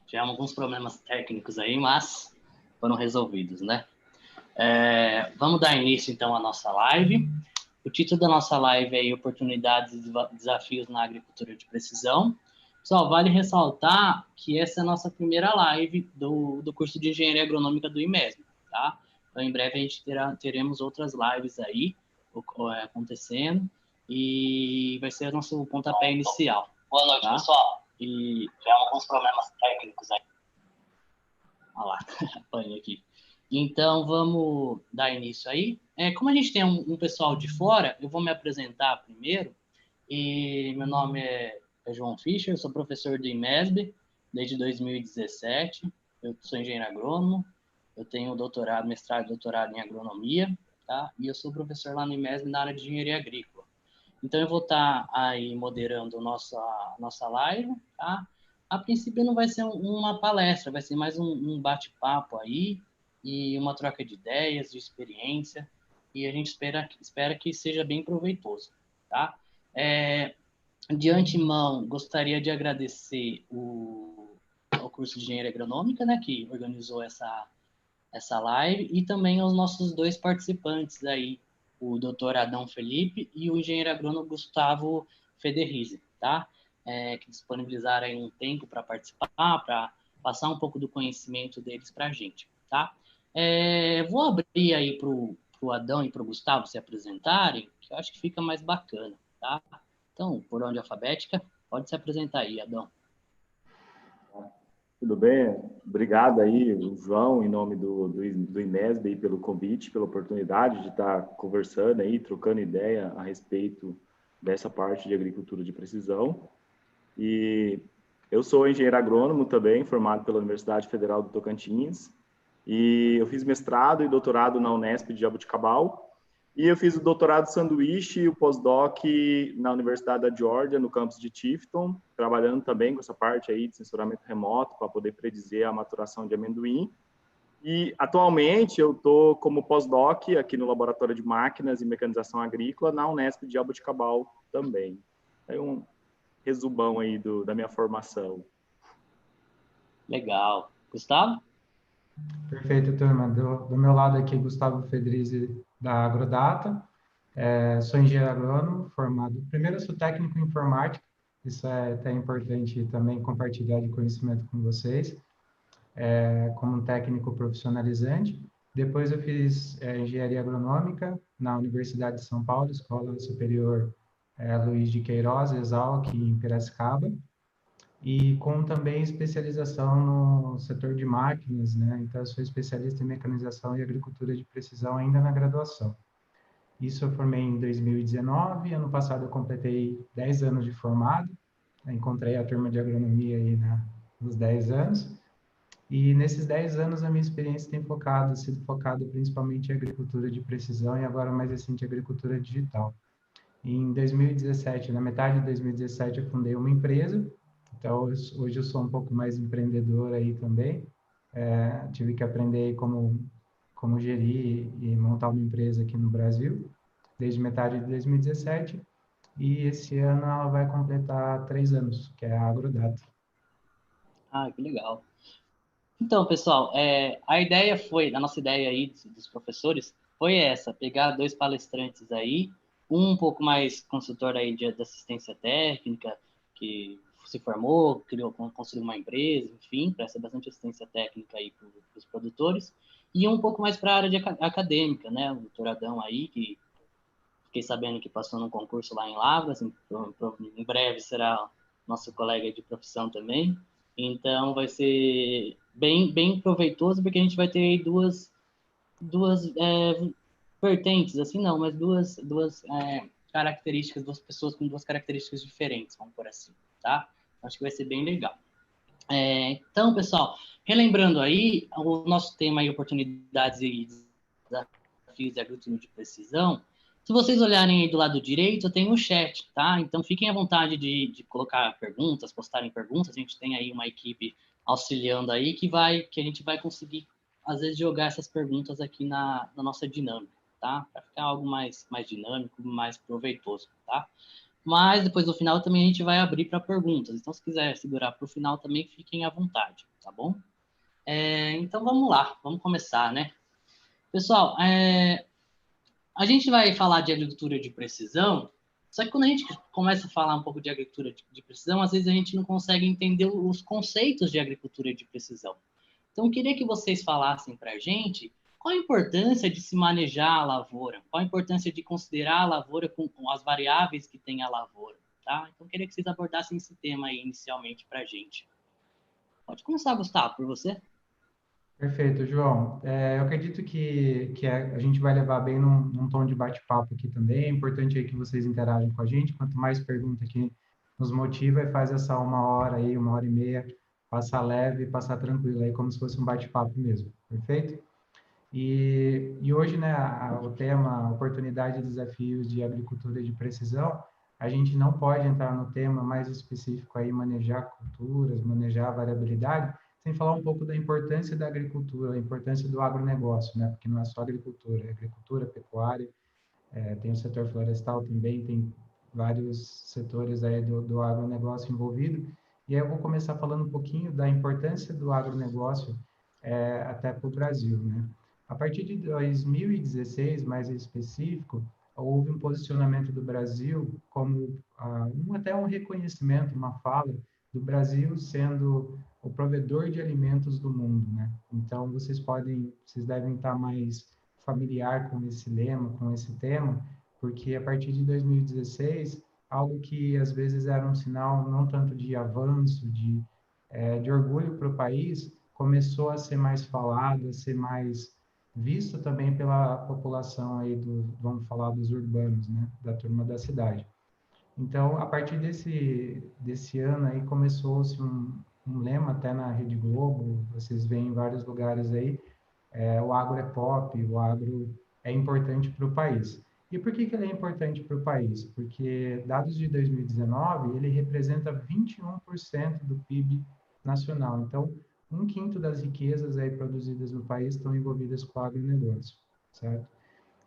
Tivemos alguns problemas técnicos aí, mas foram resolvidos, né? Vamos dar início, então, à nossa live. O título da nossa live é Oportunidades e Desafios na Agricultura de Precisão. Pessoal, vale ressaltar que essa é a nossa primeira live do curso de Engenharia Agronômica do IMESB, tá? Então, em breve, a gente teremos outras lives aí acontecendo e vai ser o nosso pontapé inicial. Boa noite, tá? Pessoal. E tivemos alguns problemas técnicos aí. Olha lá, apanhei aqui. Então, vamos dar início aí. Como a gente tem um pessoal de fora, eu vou me apresentar primeiro. E meu nome é João Fischer, sou professor do IMESB desde 2017. Eu sou engenheiro agrônomo, eu tenho doutorado, mestrado e doutorado em agronomia, tá? E eu sou professor lá no IMESB na área de engenharia agrícola. Então, eu vou estar aí moderando nossa live, tá? A princípio não vai ser uma palestra, vai ser mais um bate-papo aí e uma troca de ideias, de experiência, e a gente espera que seja bem proveitoso, tá? De antemão, gostaria de agradecer ao curso de Engenharia Agronômica, né, que organizou essa live, e também aos nossos dois participantes aí, o Dr. Adão Felipe e o engenheiro agrônomo Gustavo Federizzi, tá? Que disponibilizaram aí um tempo para participar, para passar um pouco do conhecimento deles para a gente, tá? Vou abrir aí para o Adão e para o Gustavo se apresentarem, que eu acho que fica mais bacana, tá? Então, por ordem alfabética, pode se apresentar aí, Adão. Tudo bem? Obrigado aí, João, em nome do IMESB, aí, pelo convite, pela oportunidade de estar conversando aí, trocando ideia a respeito dessa parte de agricultura de precisão. E eu sou engenheiro agrônomo também, formado pela Universidade Federal do Tocantins, e eu fiz mestrado e doutorado na Unesp de Jaboticabal, e eu fiz o doutorado sanduíche e o pós-doc na Universidade da Geórgia, no campus de Tifton, trabalhando também com essa parte aí de sensoramento remoto para poder predizer a maturação de amendoim. E atualmente eu estou como pós-doc aqui no Laboratório de Máquinas e Mecanização Agrícola na Unesp de Jaboticabal também. É um resumão aí da minha formação. Legal. Gustavo? Perfeito, turma. Do meu lado aqui, Gustavo Federizzi, da Agrodata. Sou engenheiro agrônomo, formado... Primeiro, eu sou técnico em informática. Isso é até importante também compartilhar de conhecimento com vocês. Como um técnico profissionalizante. Depois eu fiz engenharia agronômica na Universidade de São Paulo, Escola Superior Luiz de Queiroz, Exalc, em Piracicaba. E com também especialização no setor de máquinas, né? Então, eu sou especialista em mecanização e agricultura de precisão ainda na graduação. Isso eu formei em 2019, ano passado eu completei 10 anos de formado, encontrei a turma de agronomia aí nos 10 anos, e nesses 10 anos a minha experiência tem sido focada principalmente em agricultura de precisão e agora mais recente agricultura digital. Em 2017, na metade de 2017, eu fundei uma empresa. Então, hoje eu sou um pouco mais empreendedor aí também. Tive que aprender como gerir e montar uma empresa aqui no Brasil, desde metade de 2017. E esse ano ela vai completar 3 anos, que é a Agrodata. Ah, que legal. Então, pessoal, a nossa ideia aí dos professores foi essa, pegar dois palestrantes aí, um pouco mais consultor aí de assistência técnica, que se formou, construiu uma empresa, enfim, presta bastante assistência técnica aí para os produtores, e um pouco mais para a área acadêmica, né, o doutor Adão aí, que fiquei sabendo que passou num concurso lá em Lavras, em breve será nosso colega de profissão também. Então, vai ser bem proveitoso, porque a gente vai ter aí duas vertentes, assim não, mas duas características, duas pessoas com duas características diferentes, vamos por assim, tá? Acho que vai ser bem legal. Então, pessoal, relembrando aí, o nosso tema aí, oportunidades e desafios de agricultura de precisão. Se vocês olharem aí do lado direito, tem o chat, tá? Então, fiquem à vontade de colocar perguntas, postarem perguntas. A gente tem aí uma equipe auxiliando aí que a gente vai conseguir, às vezes, jogar essas perguntas aqui na nossa dinâmica, tá? Para ficar algo mais dinâmico, mais proveitoso, tá? Mas depois, no final, também a gente vai abrir para perguntas. Então, se quiser segurar para o final, também fiquem à vontade, tá tá bom? Então vamos lá, vamos começar, né? Pessoal, a gente vai falar de agricultura de precisão, só que quando a gente começa a falar um pouco de agricultura de precisão, às vezes a gente não consegue entender os conceitos de agricultura de precisão. Então, eu queria que vocês falassem para a gente qual a importância de se manejar a lavoura, qual a importância de considerar a lavoura com as variáveis que tem a lavoura, tá? Então, eu queria que vocês abordassem esse tema aí inicialmente para a gente. Pode começar, Gustavo, por você. Perfeito, João. Eu acredito que a gente vai levar bem num tom de bate-papo aqui também. É importante aí que vocês interajam com a gente. Quanto mais pergunta que nos motiva e faz essa 1 hora aí, 1 hora e meia, passar leve, passar tranquilo aí, como se fosse um bate-papo mesmo. Perfeito? E hoje, né, o tema oportunidade e desafios de agricultura de precisão, a gente não pode entrar no tema mais específico aí, manejar culturas, manejar variabilidade, sem falar um pouco da importância da agricultura, a importância do agronegócio, né, porque não é só agricultura, é agricultura, pecuária, tem o setor florestal também, tem vários setores aí do agronegócio envolvido, e aí eu vou começar falando um pouquinho da importância do agronegócio até para o Brasil, né. A partir de 2016, mais específico, houve um posicionamento do Brasil como até um reconhecimento, uma fala do Brasil sendo o provedor de alimentos do mundo, né? Então vocês devem estar mais familiar com esse lema, com esse tema, porque a partir de 2016, algo que às vezes era um sinal não tanto de avanço, de orgulho para o país, começou a ser mais falado, a ser mais visto também pela população aí vamos falar dos urbanos, né, da turma da cidade. Então, a partir desse ano aí começou-se um lema até na Rede Globo, vocês veem em vários lugares aí, o agro é pop, o agro é importante para o país. E por que ele é importante para o país? Porque dados de 2019, ele representa 21% do PIB nacional. Então, 1/5 das riquezas aí produzidas no país estão envolvidas com o agronegócio, certo?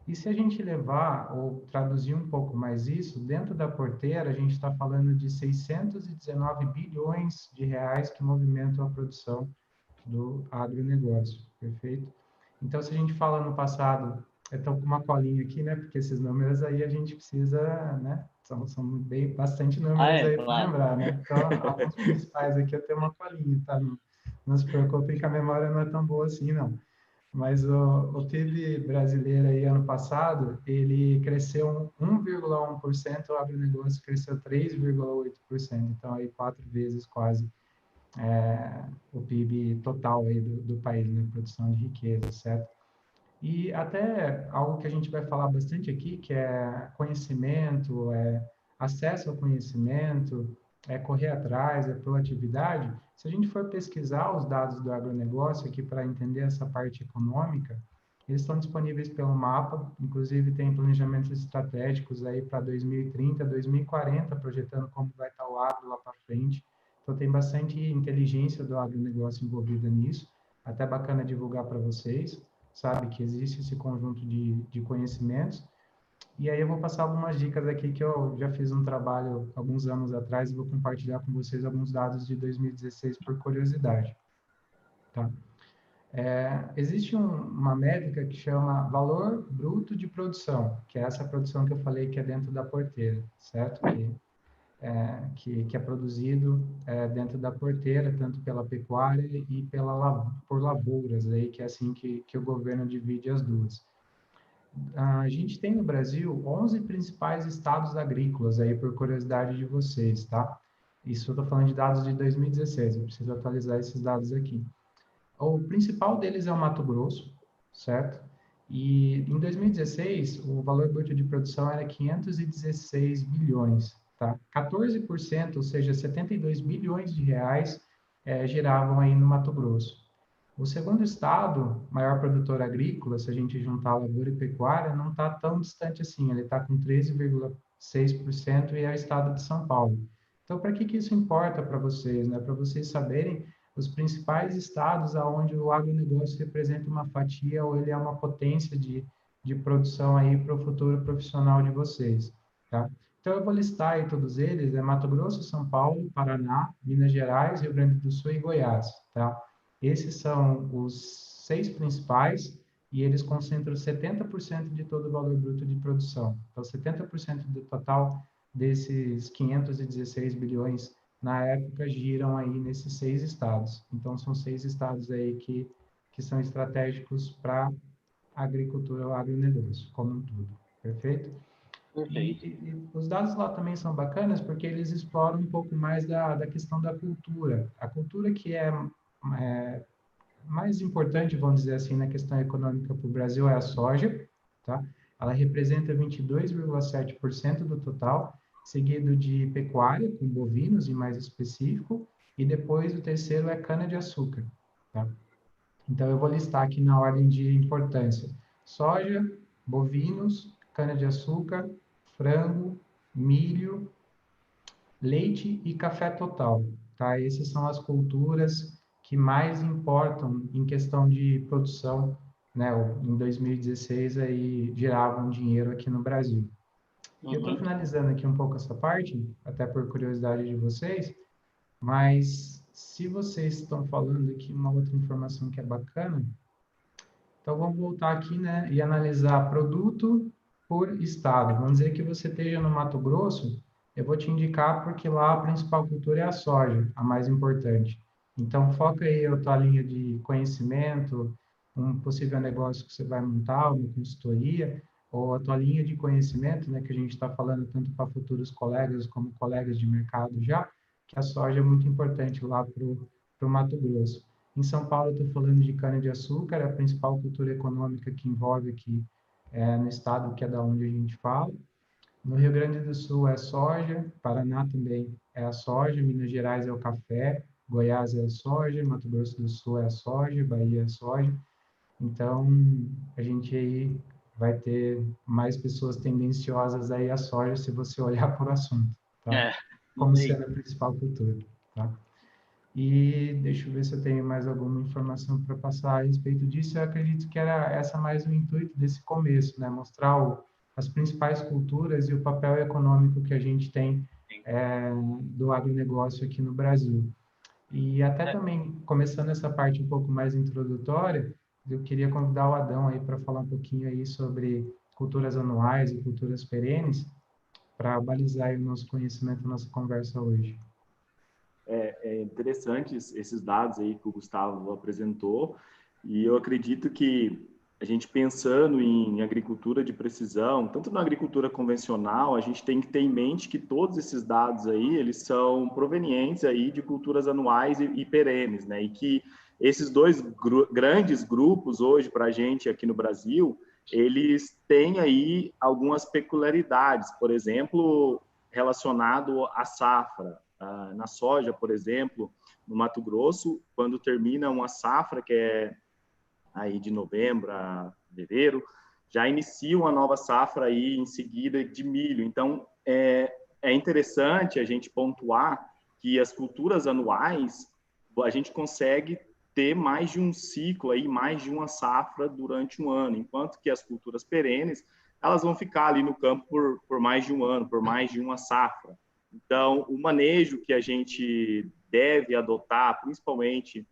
E se a gente levar ou traduzir um pouco mais isso, dentro da porteira a gente está falando de 619 bilhões de reais que movimentam a produção do agronegócio, perfeito? Então, se a gente fala no passado, eu estou com uma colinha aqui, né? Porque esses números aí a gente precisa, né? São bastante números aí Claro. para lembrar, né? Então, alguns principais aqui eu tenho uma colinha, tá? Não se preocupem que a memória não é tão boa assim, não. Mas o PIB brasileiro aí ano passado, ele cresceu 1,1%, o agronegócio cresceu 3,8%, então aí 4 vezes quase o PIB total aí do país, né, produção de riqueza, certo? E até algo que a gente vai falar bastante aqui, que é conhecimento, acesso ao conhecimento, correr atrás, proatividade. Se a gente for pesquisar os dados do agronegócio aqui para entender essa parte econômica, eles estão disponíveis pelo mapa, inclusive tem planejamentos estratégicos aí para 2030, 2040, projetando como vai estar o agro lá para frente. Então tem bastante inteligência do agronegócio envolvida nisso, até bacana divulgar para vocês, sabe, que existe esse conjunto de conhecimentos. E aí eu vou passar algumas dicas aqui que eu já fiz um trabalho alguns anos atrás e vou compartilhar com vocês alguns dados de 2016 por curiosidade. Tá? Existe uma métrica que chama valor bruto de produção, que é essa produção que eu falei que é dentro da porteira, certo? Que é produzido dentro da porteira, tanto pela pecuária e por lavouras, aí, que é assim que o governo divide as duas. A gente tem no Brasil 11 principais estados agrícolas, aí por curiosidade de vocês, tá? Isso eu estou falando de dados de 2016, eu preciso atualizar esses dados aqui. O principal deles é o Mato Grosso, certo? E em 2016, o valor bruto de produção era 516 bilhões, tá? 14%, ou seja, 72 bilhões de reais, giravam aí no Mato Grosso. O segundo estado, maior produtor agrícola, se a gente juntar lavoura e pecuária, não está tão distante assim, ele está com 13,6% e é o estado de São Paulo. Então, para que isso importa para vocês, né? Para vocês saberem os principais estados aonde o agronegócio representa uma fatia ou ele é uma potência de produção aí para o futuro profissional de vocês, tá? Então, eu vou listar aí todos eles, Mato Grosso, São Paulo, Paraná, Minas Gerais, Rio Grande do Sul e Goiás, tá? Esses são os 6 principais e eles concentram 70% de todo o valor bruto de produção. Então, 70% do total desses 516 bilhões na época giram aí nesses 6 estados. Então, são 6 estados aí que são estratégicos para a agricultura ou agronegócio, como um todo. Perfeito? Perfeito. E os dados lá também são bacanas porque eles exploram um pouco mais da questão da cultura. A cultura que é mais importante, vamos dizer assim, na questão econômica para o Brasil é a soja, tá? Ela representa 22,7% do total, seguido de pecuária, com bovinos e mais específico, e depois o terceiro é cana-de-açúcar, tá? Então, eu vou listar aqui na ordem de importância: soja, bovinos, cana-de-açúcar, frango, milho, leite e café total, tá? Essas são as culturas que mais importam em questão de produção, né? Em 2016 aí geravam dinheiro aqui no Brasil. Eu estou finalizando aqui um pouco essa parte, até por curiosidade de vocês, mas se vocês estão falando aqui uma outra informação que é bacana, então vamos voltar aqui, né, e analisar produto por estado. Vamos dizer que você esteja no Mato Grosso, eu vou te indicar porque lá a principal cultura é a soja, a mais importante. Então foca aí a tua linha de conhecimento, um possível negócio que você vai montar, uma consultoria, ou a tua linha de conhecimento, né, que a gente está falando tanto para futuros colegas como colegas de mercado já, que a soja é muito importante lá para o Mato Grosso. Em São Paulo, eu estou falando de cana-de-açúcar, é a principal cultura econômica que envolve aqui no estado, que é da onde a gente fala. No Rio Grande do Sul é soja, Paraná também é a soja, Minas Gerais é o café, Goiás é a soja, Mato Grosso do Sul é a soja, Bahia é a soja. Então, a gente aí vai ter mais pessoas tendenciosas aí à soja se você olhar por assunto, tá? Como sendo a principal cultura, tá? E deixa eu ver se eu tenho mais alguma informação para passar a respeito disso. Eu acredito que era essa mais o intuito desse começo, né? Mostrar as principais culturas e o papel econômico que a gente tem do agronegócio aqui no Brasil. E até também, começando essa parte um pouco mais introdutória, eu queria convidar o Adão aí para falar um pouquinho aí sobre culturas anuais e culturas perenes, para balizar aí o nosso conhecimento, a nossa conversa hoje. É interessante esses dados aí que o Gustavo apresentou, e eu acredito que a gente pensando em agricultura de precisão, tanto na agricultura convencional, a gente tem que ter em mente que todos esses dados aí, eles são provenientes aí de culturas anuais e perenes, né? E que esses dois grandes grupos hoje para a gente aqui no Brasil, eles têm aí algumas peculiaridades, por exemplo, relacionado à safra. Na soja, por exemplo, no Mato Grosso, quando termina uma safra, que é aí de novembro a fevereiro, já inicia uma nova safra aí em seguida de milho. Então, é interessante a gente pontuar que as culturas anuais, a gente consegue ter mais de um ciclo aí, mais de uma safra durante um ano, enquanto que as culturas perenes, elas vão ficar ali no campo por mais de um ano, por mais de uma safra. Então, o manejo que a gente deve adotar, principalmente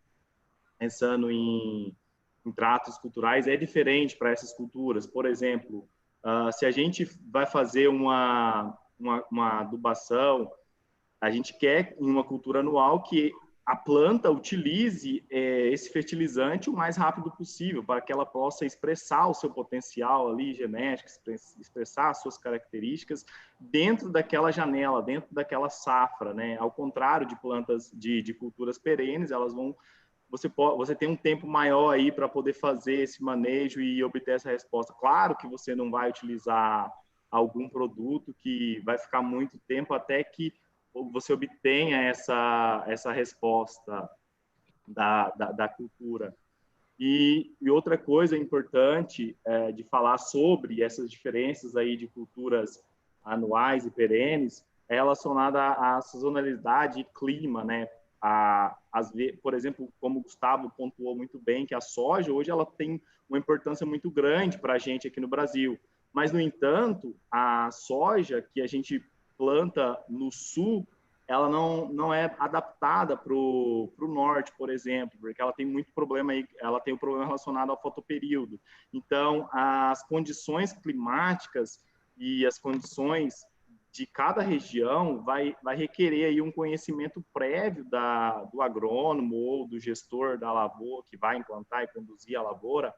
pensando em tratos culturais, é diferente para essas culturas. Por exemplo, se a gente vai fazer uma adubação, a gente quer em uma cultura anual que a planta utilize esse fertilizante o mais rápido possível para que ela possa expressar o seu potencial ali genético, expressar as suas características dentro daquela janela, dentro daquela safra, né? Ao contrário de plantas de culturas perenes, elas vão você tem um tempo maior aí para poder fazer esse manejo e obter essa resposta. Claro que você não vai utilizar algum produto que vai ficar muito tempo até que você obtenha essa resposta da cultura. E outra coisa importante de falar sobre essas diferenças aí de culturas anuais e perenes é relacionada à sazonalidade e clima, né? Por exemplo, como o Gustavo pontuou muito bem, que a soja hoje ela tem uma importância muito grande para a gente aqui no Brasil. Mas, no entanto, a soja que a gente planta no sul, ela não é adaptada para o norte, por exemplo, porque ela tem muito problema aí, ela tem um problema relacionado ao fotoperíodo. Então, as condições climáticas e as condições de cada região vai requerer aí um conhecimento prévio do agrônomo ou do gestor da lavoura que vai implantar e conduzir a lavoura,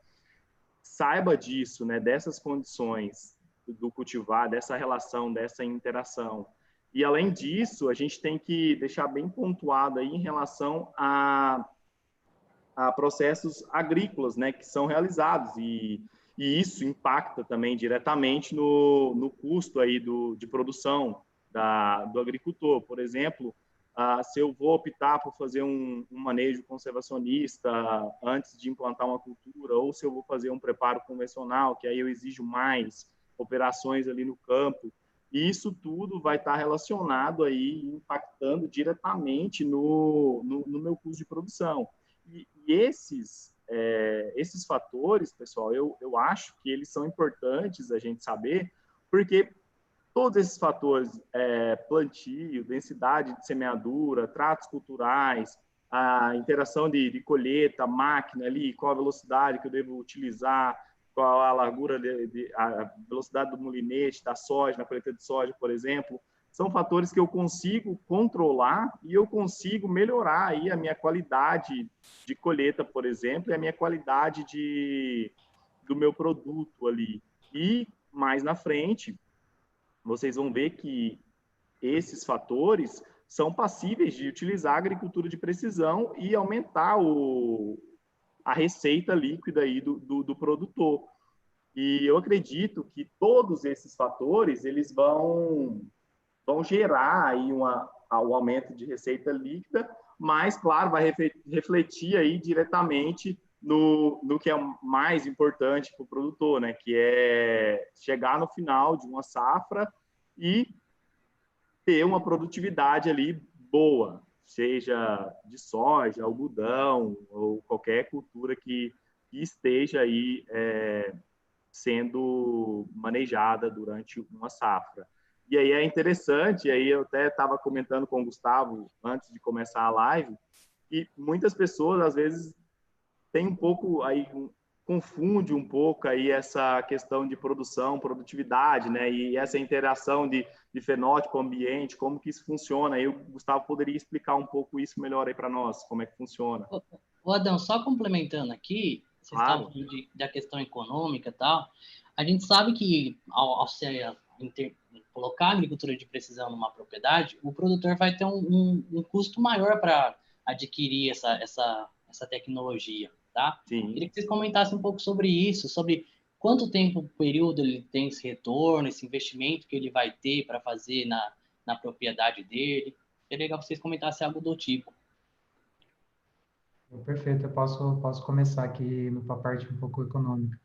saiba disso, né, dessas condições do cultivar, dessa relação, dessa interação. E, além disso, a gente tem que deixar bem pontuado aí em relação a processos agrícolas, né, que são realizados, e isso impacta também diretamente no custo aí de produção do agricultor. Por exemplo, se eu vou optar por fazer um manejo conservacionista antes de implantar uma cultura, ou se eu vou fazer um preparo convencional, que aí eu exijo mais operações ali no campo, e isso tudo vai estar relacionado aí, impactando diretamente no meu custo de produção. E esses fatores, pessoal, eu acho que eles são importantes a gente saber, porque todos esses fatores, plantio, densidade de semeadura, tratos culturais, a interação de colheita, máquina ali, qual a velocidade que eu devo utilizar, qual a largura, a velocidade do molinete, da soja, na colheita de soja, por exemplo, são fatores que eu consigo controlar e eu consigo melhorar aí a minha qualidade de colheita, por exemplo, e a minha qualidade do meu produto ali. E mais na frente, vocês vão ver que esses fatores são passíveis de utilizar a agricultura de precisão e aumentar a receita líquida aí do produtor. E eu acredito que todos esses fatores eles vão gerar aí o aumento de receita líquida, mas, claro, vai refletir aí diretamente no que é mais importante para o produtor, né? Que é chegar no final de uma safra e ter uma produtividade ali boa, seja de soja, algodão ou qualquer cultura que esteja aí sendo manejada durante uma safra. E aí é interessante, aí eu até estava comentando com o Gustavo antes de começar a live, e muitas pessoas às vezes têm um pouco aí, confunde um pouco aí essa questão de produção, produtividade, né? E essa interação de fenótipo, ambiente, como que isso funciona. Aí o Gustavo poderia explicar um pouco isso melhor aí para nós, como é que funciona. Ô Adão, só complementando aqui, vocês estavam falando da questão econômica e tal, a gente sabe que ao colocar a agricultura de precisão numa propriedade, o produtor vai ter um custo maior para adquirir essa tecnologia, tá? Sim. Queria que vocês comentassem um pouco sobre isso, sobre quanto tempo, período ele tem esse retorno, esse investimento que ele vai ter para fazer na propriedade dele. Seria legal que vocês comentassem algo do tipo. Perfeito, eu posso começar aqui com a parte um pouco econômica.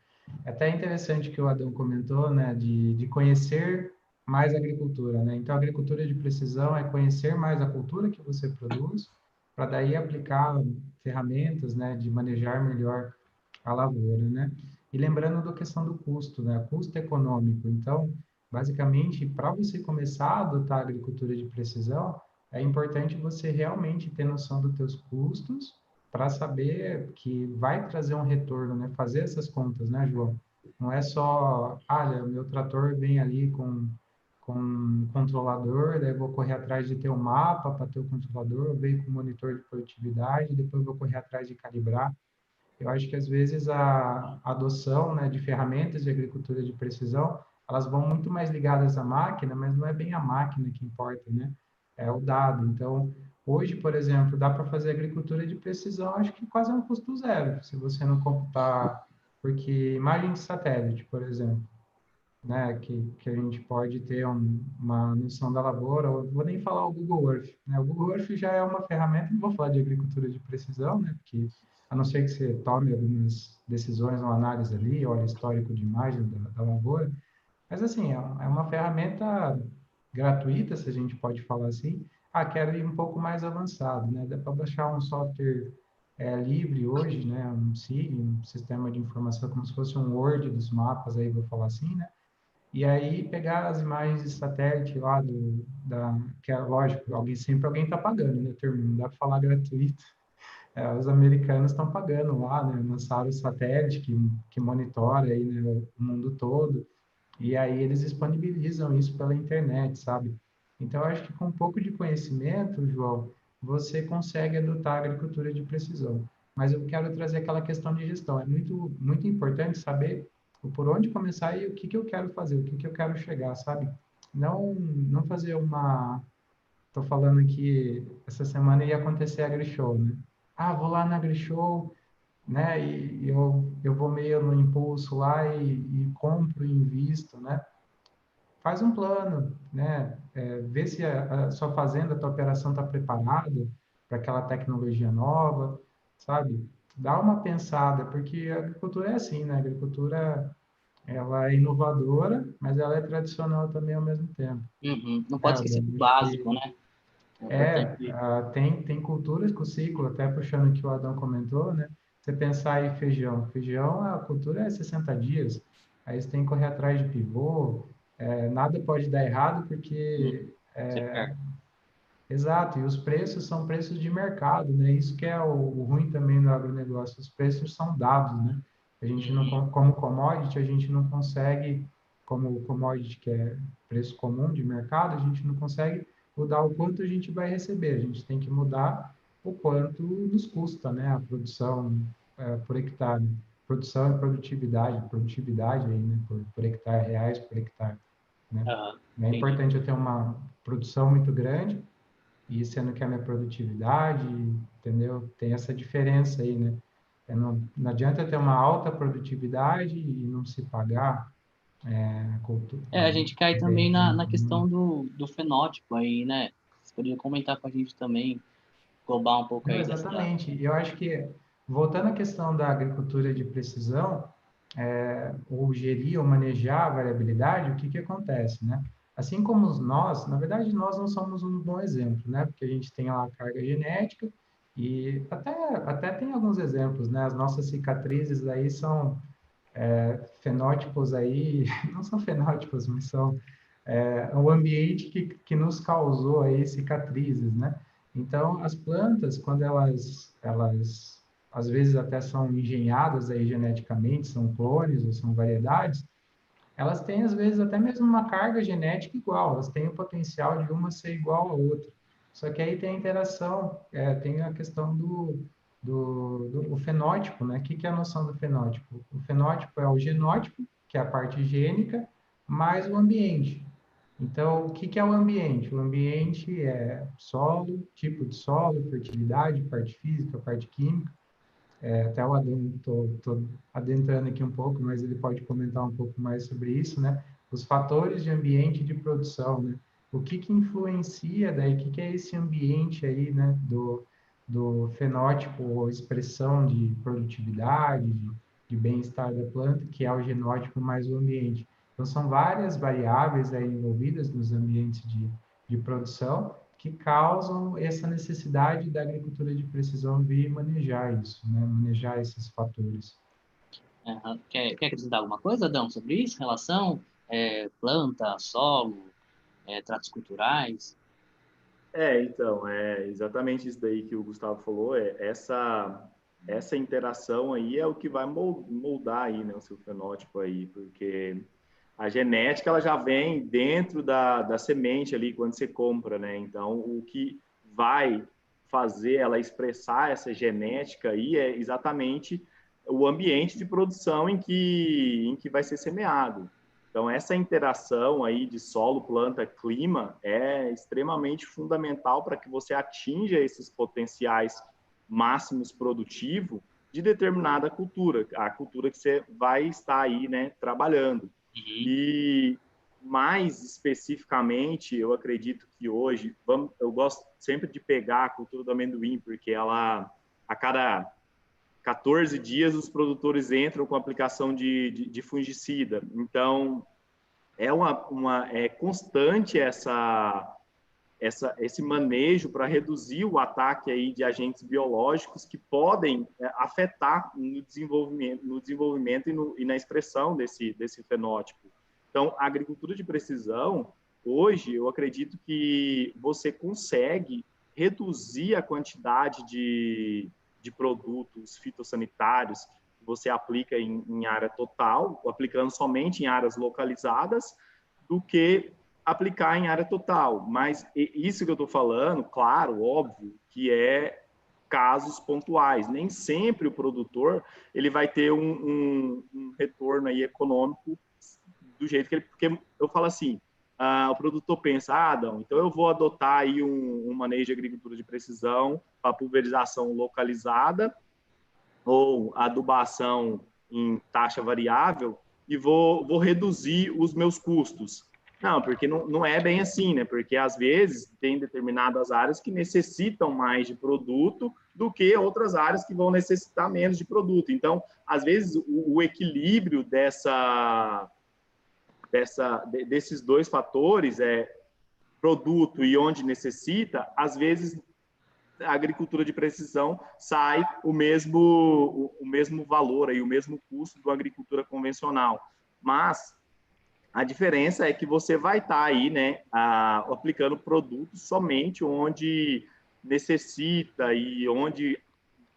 É até interessante que o Adão comentou, né, de conhecer mais a agricultura, né? Então, a agricultura de precisão é conhecer mais a cultura que você produz, para daí aplicar ferramentas, né, de manejar melhor a lavoura, né? E lembrando da questão do custo, né? Custo econômico. Então, basicamente, para você começar a adotar a agricultura de precisão, é importante você realmente ter noção dos teus custos para saber que vai trazer um retorno, né? Fazer essas contas, né, João? Não é só, olha, meu trator vem ali com um controlador, daí eu vou correr atrás de ter um mapa para ter o controlador, eu venho com um monitor de produtividade, depois eu vou correr atrás de calibrar. Eu acho que às vezes a adoção, né, de ferramentas de agricultura de precisão, elas vão muito mais ligadas à máquina, mas não é bem a máquina que importa, né? É o dado. Então, hoje, por exemplo, dá para fazer agricultura de precisão, acho que quase é um custo zero, se você não computar, porque imagem de satélite, por exemplo, né, que a gente pode ter uma noção da lavoura, ou vou nem falar o Google Earth, né? O Google Earth já é uma ferramenta, não vou falar de agricultura de precisão, né, porque a não ser que você tome algumas decisões ou análise ali, olha histórico de imagem da lavoura, mas assim, é uma ferramenta gratuita, se a gente pode falar assim. Ah, quero ir um pouco mais avançado, né? Dá para baixar um software livre hoje, né? Um SIG, um sistema de informação, como se fosse um Word dos mapas, aí vou falar assim, né? e aí pegar as imagens de satélite lá que é lógico, alguém está pagando, né, turma? Não dá para falar gratuito. Os americanos estão pagando lá, né? Lançaram o satélite que monitora aí, né, o mundo todo, e aí eles disponibilizam isso pela internet, sabe? Então, eu acho que com um pouco de conhecimento, João, você consegue adotar a agricultura de precisão. Mas eu quero trazer aquela questão de gestão. É muito, muito importante saber por onde começar e o que eu quero fazer, o que eu quero chegar, sabe? Não fazer uma... Estou falando que essa semana ia acontecer a AgriShow, né? Ah, vou lá na AgriShow, né? E eu vou meio no impulso lá e compro e invisto, né? Faz um plano, né? Vê se a sua fazenda, a tua operação está preparada para aquela tecnologia nova, sabe? Dá uma pensada, porque a agricultura é assim, né? A agricultura, ela é inovadora, mas ela é tradicional também ao mesmo tempo. Uhum. Não Né, pode esquecer Adão? do Acho básico, que né? É importante. tem culturas com ciclo, até puxando o que o Adão comentou, né? Você pensar em feijão. Feijão, a cultura é 60 dias. Aí você tem que correr atrás de pivô. Nada pode dar errado porque... Você perde. Exato, e os preços são preços de mercado, né? Isso que é o ruim também do agronegócio. Os preços são dados, né? A gente não, Uhum. como commodity, a gente não consegue, como commodity que é preço comum de mercado, a gente não consegue mudar o quanto a gente vai receber. A gente tem que mudar o quanto nos custa, né? A produção por hectare. Produção e produtividade aí, né? Por hectare, reais por hectare, né? Aham. É Entendi. importante eu ter uma produção muito grande e sendo que a minha produtividade, entendeu? Tem essa diferença aí, né? Não adianta ter uma alta produtividade e não se pagar A gente cai também bem. na questão do fenótipo aí, né? Você poderia comentar com a gente também, global um pouco Não, aí dessa. exatamente. Eu acho que, voltando à questão da agricultura de precisão, ou gerir ou manejar a variabilidade, o que que acontece, né? Assim como nós, na verdade, nós não somos um bom exemplo, né? Porque a gente tem lá a carga genética e até tem alguns exemplos, né? As nossas cicatrizes aí são fenótipos aí, não são fenótipos, mas são o ambiente que nos causou aí cicatrizes, né? Então, as plantas, quando elas às vezes até são engenhadas aí geneticamente, são clones ou são variedades, elas têm às vezes até mesmo uma carga genética igual, elas têm o potencial de uma ser igual à outra. Só que aí tem a interação, tem a questão do fenótipo, né? O que é a noção do fenótipo? O fenótipo é o genótipo, que é a parte gênica, mais o ambiente. Então, o que é o ambiente? O ambiente é solo, tipo de solo, fertilidade, parte física, parte química. Até o Adão, estou adentrando aqui um pouco, mas ele pode comentar um pouco mais sobre isso, né? Os fatores de ambiente de produção, né? O que influencia daí? O que é esse ambiente aí, né? Do fenótipo ou expressão de produtividade, de bem-estar da planta, que é o genótipo mais o ambiente. Então, são várias variáveis aí envolvidas nos ambientes de produção que causam essa necessidade da agricultura de precisão vir manejar isso, né? Manejar esses fatores. Quer acrescentar alguma coisa, Adão, sobre isso? Relação, planta, solo, tratos culturais? Então, é exatamente isso daí que o Gustavo falou, essa interação aí é o que vai moldar aí, né, o seu fenótipo aí, porque a genética, ela já vem dentro da semente ali, quando você compra, né, então o que vai fazer ela expressar essa genética aí é exatamente o ambiente de produção em que vai ser semeado. Então, essa interação aí de solo, planta, clima é extremamente fundamental para que você atinja esses potenciais máximos produtivos de determinada cultura, a cultura que você vai estar aí, né, trabalhando. Uhum. E mais especificamente, eu acredito que hoje, eu gosto sempre de pegar a cultura do amendoim, porque ela, a cada 14 dias, os produtores entram com aplicação de fungicida. Então, é constante esse manejo para reduzir o ataque aí de agentes biológicos que podem afetar no desenvolvimento e na expressão desse fenótipo. Então, a agricultura de precisão, hoje, eu acredito que você consegue reduzir a quantidade de produtos fitossanitários que você aplica em área total, aplicando somente em áreas localizadas, do que aplicar em área total. Mas isso que eu estou falando, claro, óbvio, que é casos pontuais. Nem sempre o produtor ele vai ter um retorno aí econômico do jeito que ele... Porque eu falo assim, o produtor pensa, Adão, então eu vou adotar aí um manejo de agricultura de precisão para pulverização localizada ou adubação em taxa variável e vou reduzir os meus custos. Não, porque não é bem assim, né? Porque às vezes tem determinadas áreas que necessitam mais de produto do que outras áreas que vão necessitar menos de produto. Então, às vezes, o equilíbrio desses dois fatores, produto e onde necessita, às vezes a agricultura de precisão sai o mesmo valor, aí, o mesmo custo da agricultura convencional. Mas a diferença é que você vai estar aí, né, aplicando produtos somente onde necessita e onde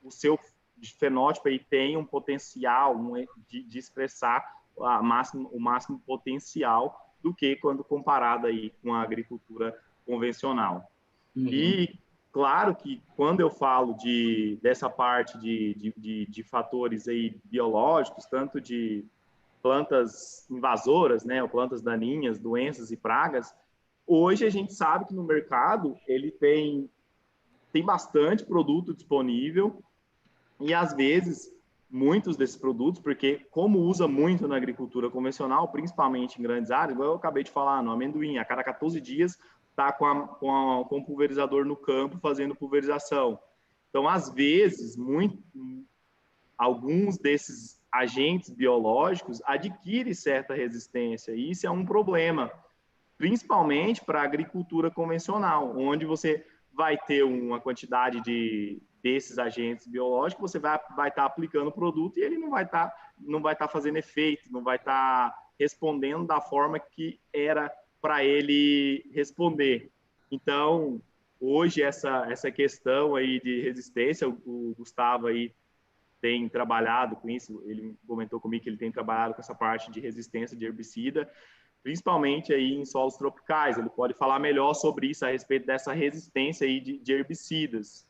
o seu fenótipo aí tem um potencial de expressar o máximo potencial do que quando comparado aí com a agricultura convencional. Uhum. E claro que quando eu falo dessa parte de fatores aí biológicos, tanto de plantas invasoras, né, ou plantas daninhas, doenças e pragas, hoje a gente sabe que no mercado ele tem bastante produto disponível e às vezes muitos desses produtos, porque como usa muito na agricultura convencional, principalmente em grandes áreas, igual eu acabei de falar, no amendoim, a cada 14 dias está com o pulverizador no campo fazendo pulverização. Então, às vezes, alguns desses agentes biológicos adquirem certa resistência, e isso é um problema, principalmente para a agricultura convencional, onde você vai ter uma quantidade desses agentes biológicos, você vai estar aplicando o produto e ele não vai estar fazendo efeito, não vai estar respondendo da forma que era para ele responder. Então, hoje, essa questão aí de resistência, o Gustavo aí tem trabalhado com isso, ele comentou comigo que ele tem trabalhado com essa parte de resistência de herbicida, principalmente aí em solos tropicais. Ele pode falar melhor sobre isso, a respeito dessa resistência aí de herbicidas.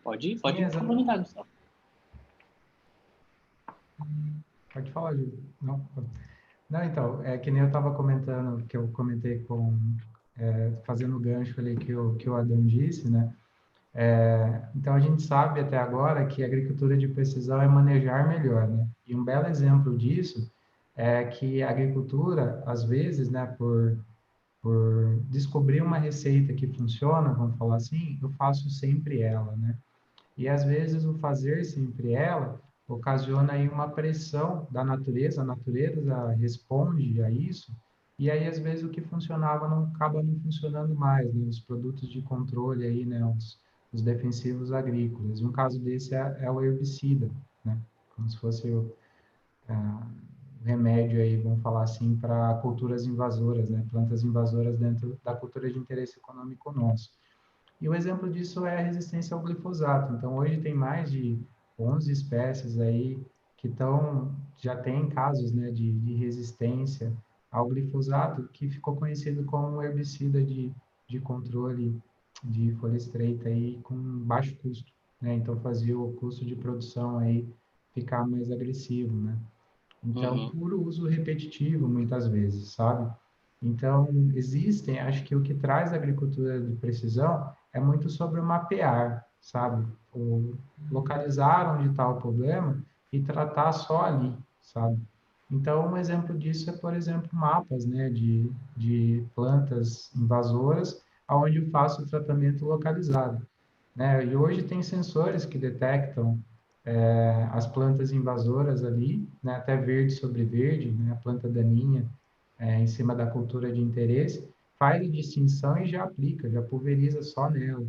Pode complementar, Gustavo. Pode falar, Júlio. Não, então, que nem eu estava comentando, que eu comentei fazendo o gancho ali que o Adão disse, né? Então, a gente sabe até agora que a agricultura de precisão é manejar melhor, né? E um belo exemplo disso é que a agricultura, às vezes, né, por descobrir uma receita que funciona, vamos falar assim, eu faço sempre ela, né? E às vezes o fazer sempre ela ocasiona aí uma pressão da natureza, a natureza responde a isso, e aí às vezes o que funcionava acaba não funcionando mais, né? Os produtos de controle aí, né? Os defensivos agrícolas. Um caso desse é o herbicida, né? Como se fosse o remédio aí, vamos falar assim, para culturas invasoras, né? Plantas invasoras dentro da cultura de interesse econômico nosso. E o exemplo disso é a resistência ao glifosato. Então, hoje tem mais de 11 espécies aí que já tem casos, né, de resistência ao glifosato, que ficou conhecido como herbicida de controle de folha estreita aí com baixo custo, né? Então, fazia o custo de produção aí ficar mais agressivo, né? Então, por uso repetitivo, muitas vezes, sabe? Então, acho que o que traz a agricultura de precisão é muito sobre o mapear, sabe? Localizar onde está o problema e tratar só ali, sabe? Então, um exemplo disso é, por exemplo, mapas, né, de plantas invasoras, onde eu faço o tratamento localizado, né? E hoje tem sensores que detectam as plantas invasoras ali, né, até verde sobre verde, né, a planta daninha em cima da cultura de interesse, faz a distinção e já aplica, já pulveriza só nela.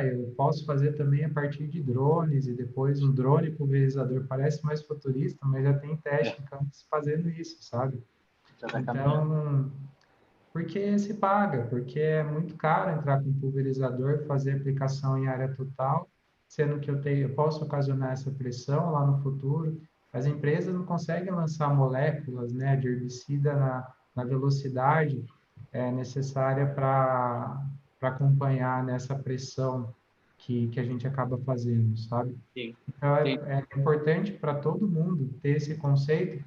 Eu posso fazer também a partir de drones e depois um drone pulverizador. Parece mais futurista, mas já tem teste em campos fazendo isso, sabe? Já tá caminhando. Então, porque se paga, porque é muito caro entrar com pulverizador, fazer aplicação em área total, sendo que eu posso ocasionar essa pressão lá no futuro. As empresas não conseguem lançar moléculas, né, de herbicida na velocidade necessária para acompanhar nessa pressão que a gente acaba fazendo, sabe? Sim, Então, sim, é importante para todo mundo ter esse conceito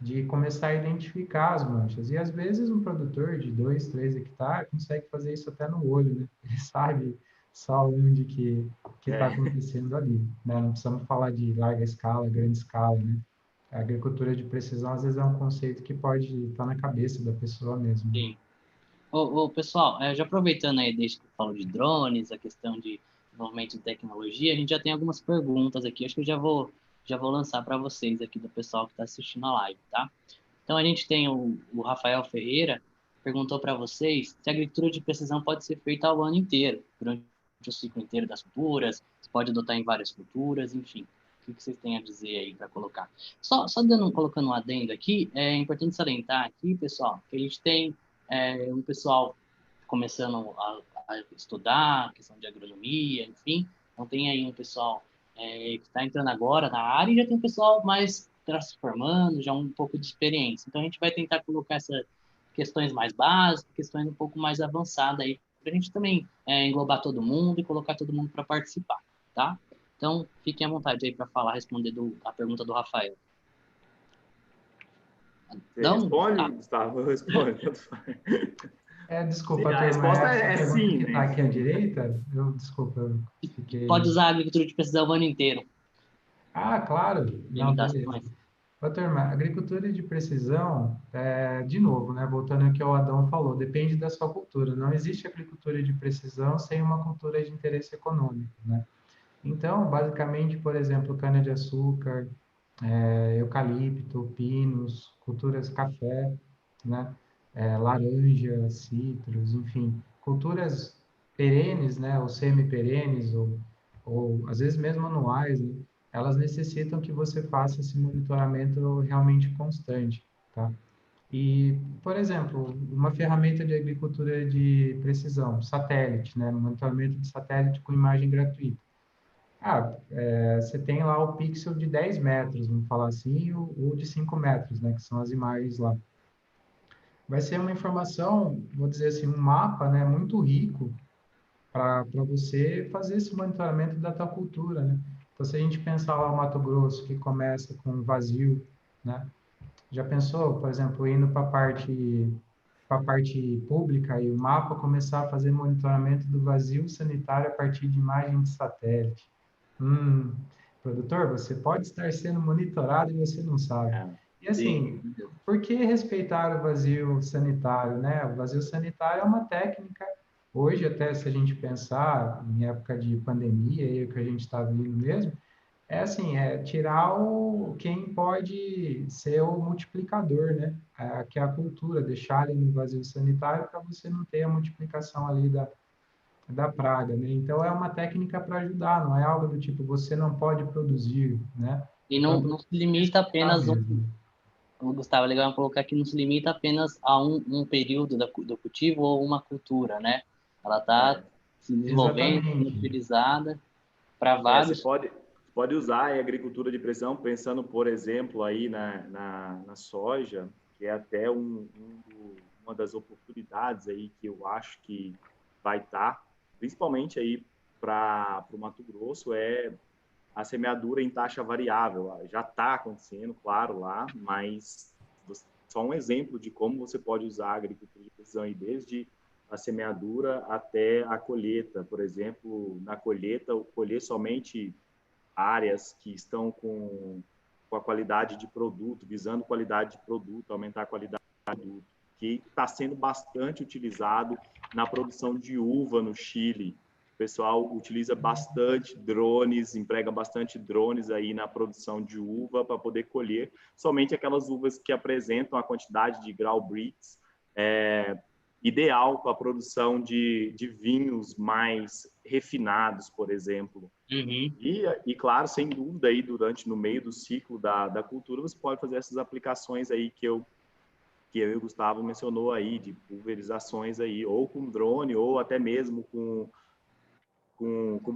de começar a identificar as manchas. E, às vezes, um produtor de 2, 3 hectares consegue fazer isso até no olho, né? Ele sabe só onde que está acontecendo ali, né? Não precisamos falar de larga escala, grande escala, né? A agricultura de precisão, às vezes, é um conceito que pode estar na cabeça da pessoa mesmo. sim. Pessoal, já aproveitando aí, desde que eu falo de drones, a questão de desenvolvimento de tecnologia, a gente já tem algumas perguntas aqui. Acho que eu já vou lançar para vocês aqui do pessoal que está assistindo a live, tá? Então, a gente tem o Rafael Ferreira, perguntou para vocês se a agricultura de precisão pode ser feita ao ano inteiro, durante o ciclo inteiro das culturas, se pode adotar em várias culturas, enfim. O que vocês têm a dizer aí para colocar? Colocando um adendo aqui, é importante salientar aqui, pessoal, que a gente tem um pessoal começando a estudar, questão de agronomia, enfim. Então, tem aí um pessoal que está entrando agora na área e já tem um pessoal mais está se formando, já um pouco de experiência. Então, a gente vai tentar colocar essas questões mais básicas, questões um pouco mais avançadas aí, para a gente também englobar todo mundo e colocar todo mundo para participar, tá? Então, fiquem à vontade aí para falar, responder a pergunta do Rafael. Você Não? responde, Tá. Gustavo? Eu respondo. Desculpa, A turma, resposta essa é pergunta sim, que está né? aqui à direita, desculpa, eu Pode fiquei... usar a agricultura de precisão o ano inteiro. Ah, claro, não, beleza. Limitações. Ô, turma, agricultura de precisão, de novo, né, voltando ao que o Adão falou, depende da sua cultura. Não existe agricultura de precisão sem uma cultura de interesse econômico, né? Então, basicamente, por exemplo, cana-de-açúcar, eucalipto, pinos, culturas café, né? Laranja, citros, enfim, culturas perenes, né? Ou semi-perenes, ou às vezes mesmo anuais, né? Elas necessitam que você faça esse monitoramento realmente constante, tá? E, por exemplo, uma ferramenta de agricultura de precisão, satélite, né? Monitoramento de satélite com imagem gratuita. Você tem lá o pixel de 10 metros, vamos falar assim, ou de 5 metros, né, que são as imagens lá. Vai ser uma informação, vou dizer assim, um mapa, né, muito rico para você fazer esse monitoramento da tua cultura, né? Então, se a gente pensar lá o Mato Grosso, que começa com vazio, né? Já pensou, por exemplo, indo para a parte pública e o mapa começar a fazer monitoramento do vazio sanitário a partir de imagem de satélite? Produtor, você pode estar sendo monitorado e você não sabe. E Sim. assim, por que respeitar o vazio sanitário, né? O vazio sanitário é uma técnica, hoje até se a gente pensar em época de pandemia, e o que a gente está vendo mesmo, é assim, tirar quem pode ser o multiplicador, né? Que é a cultura, deixar ele no vazio sanitário para você não ter a multiplicação ali da praga, né? Então é uma técnica para ajudar, não é algo do tipo você não pode produzir, né? E Quanto não se limita respeitar apenas mesmo. o Gustavo, é legal colocar que não se limita apenas a um período do cultivo ou uma cultura, né? Ela está se desenvolvendo, sendo Exatamente. utilizada para Você vários. pode usar a agricultura de precisão, pensando, por exemplo, aí na soja, que é até uma das oportunidades aí que eu acho que vai estar, principalmente aí para o Mato Grosso, é a semeadura em taxa variável. Já está acontecendo, claro, lá, mas só um exemplo de como você pode usar a agricultura de precisão aí, desde a semeadura até a colheita. Por exemplo, na colheita, colher somente áreas que estão com a qualidade de produto, visando qualidade de produto, aumentar a qualidade de produto, que está sendo bastante utilizado na produção de uva no Chile. O pessoal utiliza bastante drones, emprega bastante drones aí na produção de uva para poder colher somente aquelas uvas que apresentam a quantidade de grau Brix ideal para a produção de vinhos mais refinados, por exemplo. Uhum. E, claro, sem dúvida, aí no meio do ciclo da cultura, você pode fazer essas aplicações aí que eu que eu e o Gustavo mencionou aí, de pulverizações aí, ou com drone, ou até mesmo com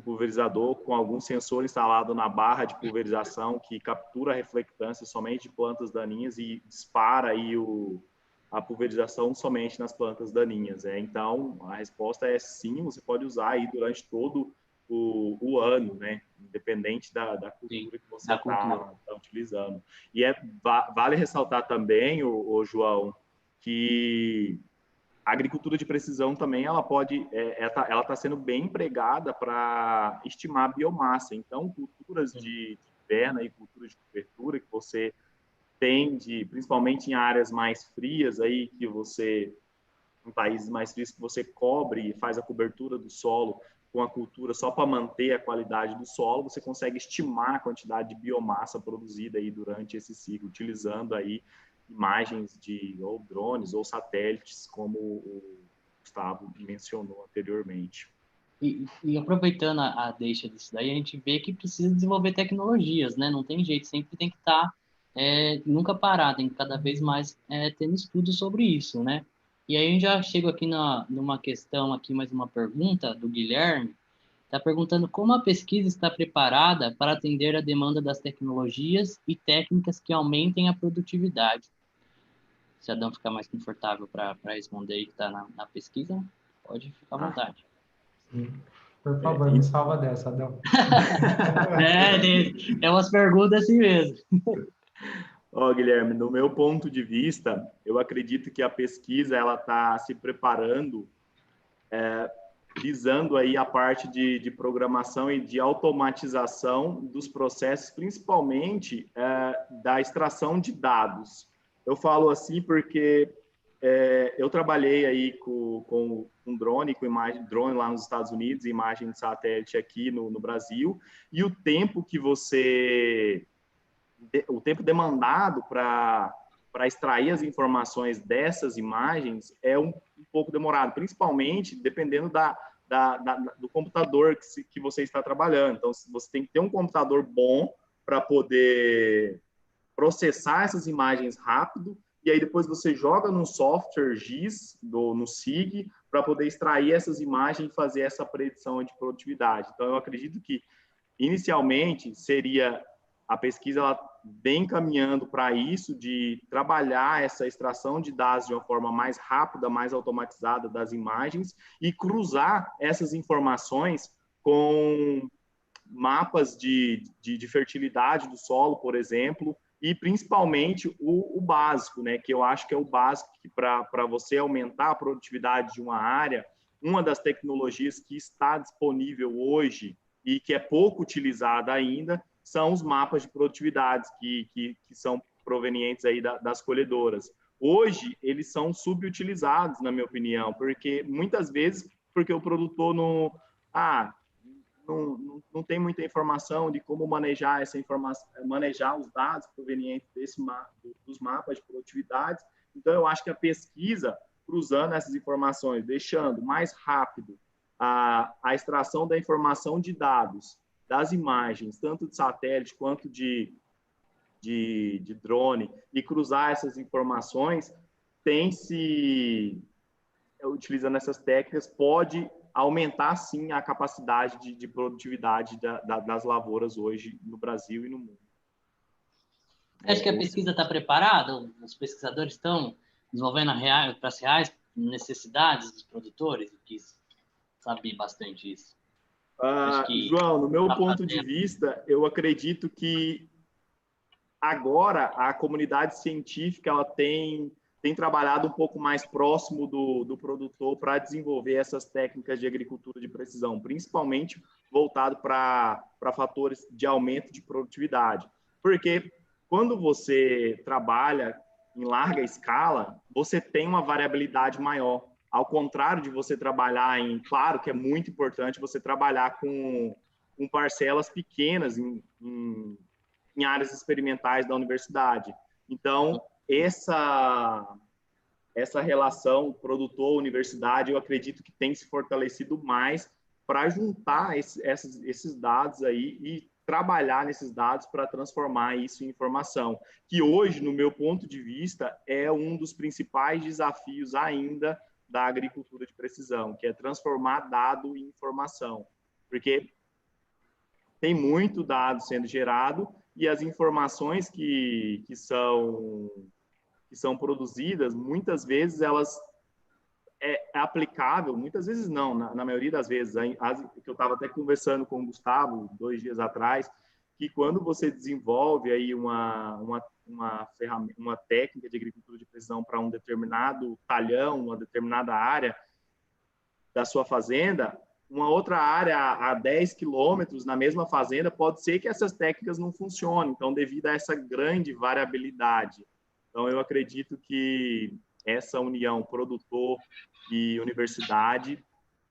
pulverizador, com algum sensor instalado na barra de pulverização que captura a reflectância somente de plantas daninhas e dispara aí a pulverização somente nas plantas daninhas. Então, a resposta é sim, você pode usar aí durante todo o ano, né? Independente da cultura que você está utilizando. E vale ressaltar também, o João, que a agricultura de precisão também ela está sendo bem empregada para estimar a biomassa. Então, culturas de inverno e culturas de cobertura que você tende, principalmente em áreas mais frias aí em países mais frios que você cobre e faz a cobertura do solo com a cultura só para manter a qualidade do solo, você consegue estimar a quantidade de biomassa produzida aí durante esse ciclo, utilizando aí imagens de ou drones ou satélites, como o Gustavo mencionou anteriormente. E aproveitando a deixa disso daí, a gente vê que precisa desenvolver tecnologias, né? Não tem jeito, sempre tem que estar nunca parar, tem que cada vez mais tendo estudo sobre isso, né? E aí eu já chego aqui numa questão, aqui mais uma pergunta do Guilherme, está perguntando como a pesquisa está preparada para atender a demanda das tecnologias e técnicas que aumentem a produtividade. Se Adão ficar mais confortável para responder aí que está na pesquisa, pode ficar à vontade. Sim. Por favor, me salva dessa, Adão. É umas perguntas assim mesmo. Guilherme, no meu ponto de vista, eu acredito que a pesquisa ela está se preparando visando aí a parte de programação e de automatização dos processos, principalmente da extração de dados. Eu falo assim porque eu trabalhei aí com drone, com imagem de drone lá nos Estados Unidos, imagem de satélite aqui no Brasil, e o tempo demandado para extrair as informações dessas imagens é um pouco demorado, principalmente dependendo do computador que você está trabalhando. Então, você tem que ter um computador bom para poder processar essas imagens rápido, e aí depois você joga num software GIS, no SIG, para poder extrair essas imagens e fazer essa predição de produtividade. Então, eu acredito que, inicialmente, seria a pesquisa ela vem caminhando para isso, de trabalhar essa extração de dados de uma forma mais rápida, mais automatizada das imagens e cruzar essas informações com mapas de fertilidade do solo, por exemplo, e principalmente o básico, né, que eu acho que é o básico que para você aumentar a produtividade de uma área, uma das tecnologias que está disponível hoje e que é pouco utilizada ainda, são os mapas de produtividades que são provenientes aí das colhedoras. Hoje, eles são subutilizados, na minha opinião, porque muitas vezes, porque o produtor não tem muita informação de como manejar essa informação, manejar os dados provenientes dos mapas de produtividades. Então, eu acho que a pesquisa, cruzando essas informações, deixando mais rápido a extração da informação de dados, das imagens, tanto de satélite quanto de drone, e cruzar essas informações, utilizando essas técnicas, pode aumentar, sim, a capacidade de produtividade das lavouras hoje no Brasil e no mundo. Acho que a pesquisa está preparada? Os pesquisadores estão desenvolvendo para as reais necessidades dos produtores? Eu quis saber bastante isso. João, no meu ponto de vista, eu acredito que agora a comunidade científica ela tem trabalhado um pouco mais próximo do produtor para desenvolver essas técnicas de agricultura de precisão, principalmente voltado para fatores de aumento de produtividade. Porque quando você trabalha em larga escala, você tem uma variabilidade maior. Ao contrário de você trabalhar claro que é muito importante você trabalhar com parcelas pequenas em áreas experimentais da universidade. Então, essa relação produtor-universidade, eu acredito que tem se fortalecido mais para juntar esses dados aí e trabalhar nesses dados para transformar isso em informação, que hoje, no meu ponto de vista, é um dos principais desafios ainda da agricultura de precisão, que é transformar dado em informação, porque tem muito dado sendo gerado e as informações que são produzidas, muitas vezes elas é aplicável, muitas vezes não, na maioria das vezes, que eu estava até conversando com o Gustavo 2 dias atrás, que quando você desenvolve aí uma ferramenta, uma técnica de agricultura de precisão para um determinado talhão, uma determinada área da sua fazenda, uma outra área a 10 quilômetros na mesma fazenda, pode ser que essas técnicas não funcionem, então, devido a essa grande variabilidade. Então, eu acredito que essa união produtor e universidade,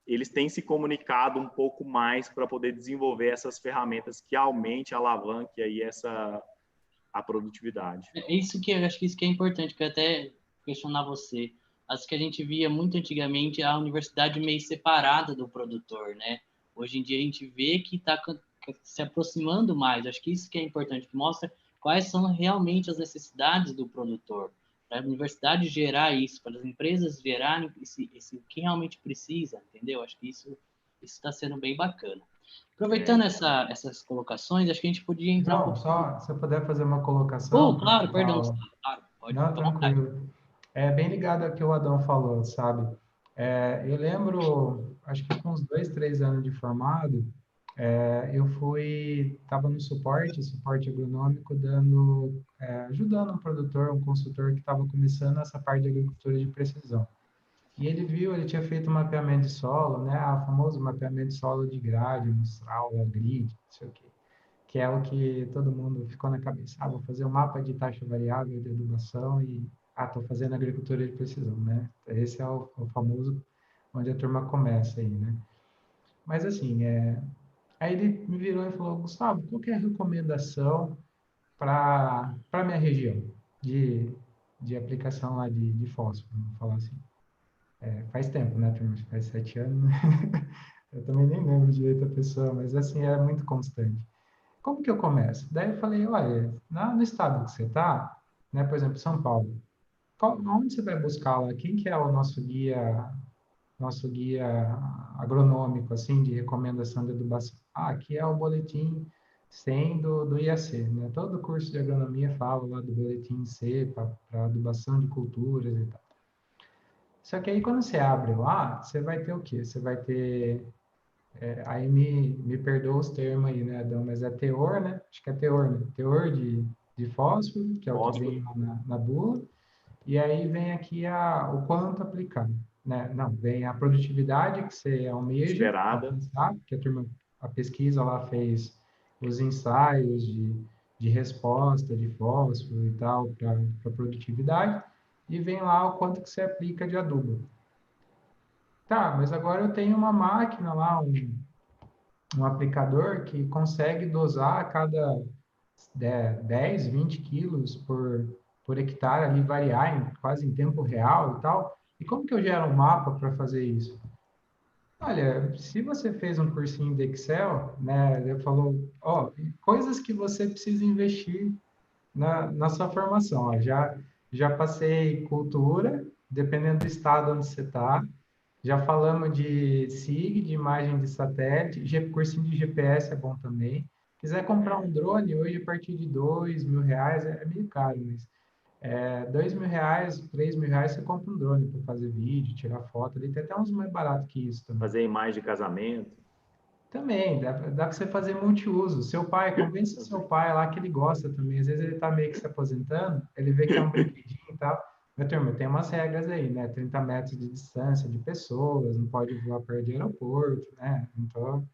eles têm se comunicado um pouco mais para poder desenvolver essas ferramentas que aumente, alavanque aí a produtividade. É isso que eu acho que isso que é importante, que eu até questionar você. As que a gente via muito antigamente, a universidade meio separada do produtor, né? Hoje em dia a gente vê que está se aproximando mais. Acho que isso que é importante, que mostra quais são realmente as necessidades do produtor. Para a universidade gerar isso, para as empresas gerarem esse que realmente precisa, entendeu? Acho que isso está sendo bem bacana. Aproveitando essas colocações, acho que a gente podia entrar um Não, pouco... só se eu puder fazer uma colocação. Claro, perdão, claro, pode Não, tomar vontade. tranquilo. É bem ligado ao que o Adão falou, sabe? Eu lembro, acho que com uns 2, 3 anos de formado, estava no suporte agronômico, ajudando um produtor, um consultor que estava começando essa parte de agricultura de precisão. E ele tinha feito um mapeamento de solo, né? O famoso mapeamento de solo de grade, mostral, grid, não sei o quê, que é o que todo mundo ficou na cabeça. Vou fazer um mapa de taxa variável de adubação e, estou fazendo agricultura de precisão, né? Esse é o famoso onde a turma começa aí, né? Mas, assim, aí ele me virou e falou, Gustavo, qual que é a recomendação para a minha região de aplicação lá de fósforo, vamos falar assim. Faz tempo, né, turma? Faz 7 anos, né? Eu também nem lembro direito a pessoa, mas, assim, é muito constante. Como que eu começo? Daí eu falei, olha, no estado que você está, né, por exemplo, São Paulo, onde você vai buscar lá? Quem que é o nosso guia agronômico, assim, de recomendação de adubação? Aqui é o boletim 100 do IAC, né? Todo curso de agronomia fala lá do boletim C para adubação de culturas e tal. Só que aí quando você abre lá, você vai ter o quê? Você vai ter aí me perdoa os termos aí, né, Adão? Mas é teor, né? Acho que é teor, né? Teor de fósforo, que é o que vem lá na bula. E aí vem aqui o quanto aplicar, né? Não, vem a produtividade que você almeja Esperada. alcançar, porque a pesquisa lá fez os ensaios de resposta de fósforo e tal para produtividade. E vem lá o quanto que você aplica de adubo. Tá, mas agora eu tenho uma máquina lá, um aplicador que consegue dosar a cada 10, 20 quilos por hectare, ali variar quase em tempo real e tal. E como que eu gero um mapa para fazer isso? Olha, se você fez um cursinho de Excel, né, ele falou, coisas que você precisa investir na sua formação. Já passei cultura, dependendo do estado onde você está. Já falamos de SIG, de imagem de satélite, cursinho de GPS é bom também. Quiser comprar um drone, hoje a partir de R$ 2.000 é meio caro, mas R$ 2.000, R$ 3.000 você compra um drone para fazer vídeo, tirar foto. Ali tem até uns mais baratos que isso também. Fazer imagem de casamento. Também, dá para você fazer multiuso. Seu pai, convence seu pai lá que ele gosta também. Às vezes ele está meio que se aposentando, ele vê que é um brinquedinho e tal. Meu turma, tem umas regras aí, né? 30 metros de distância de pessoas, não pode voar perto de aeroporto, né? Então,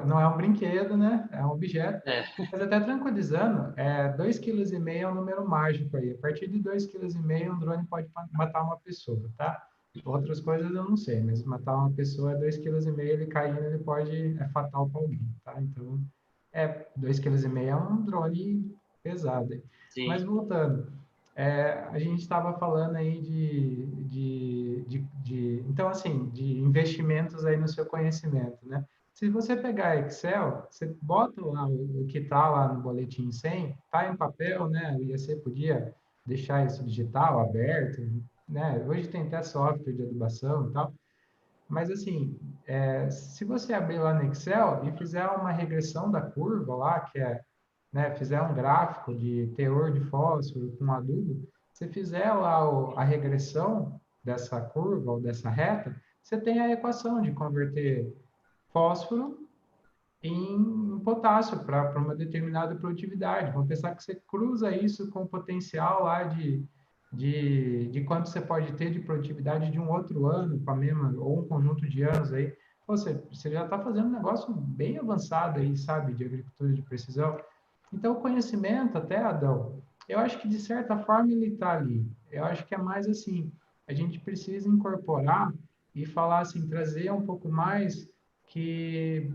não é um brinquedo, né? É um objeto. Mas até tranquilizando, 2,5 kg é um número mágico aí. A partir de 2,5 kg, um drone pode matar uma pessoa, tá? Outras coisas eu não sei, mas matar uma pessoa 2,5 kg, ele caindo, ele é fatal para alguém, tá? Então, 2,5 kg é um drone pesado. Sim. Mas voltando, a gente estava falando aí então, assim, de investimentos aí no seu conhecimento, né? Se você pegar Excel, você bota lá o que está lá no boletim 100, está em papel, né? O IAC podia deixar isso digital, aberto, né? Hoje tem até software de adubação e tal. Mas, assim, se você abrir lá no Excel e fizer uma regressão da curva lá, que é, né, fizer um gráfico de teor de fósforo com adubo, se fizer lá a regressão dessa curva ou dessa reta, você tem a equação de converter fósforo em potássio para uma determinada produtividade. Vamos pensar que você cruza isso com o potencial lá de quanto você pode ter de produtividade de um outro ano com a mesma, ou um conjunto de anos aí. Você já está fazendo um negócio bem avançado aí, sabe, de agricultura de precisão. Então, o conhecimento, até, Adão, eu acho que de certa forma ele está ali. Eu acho que é mais assim, a gente precisa incorporar e falar assim, trazer um pouco mais que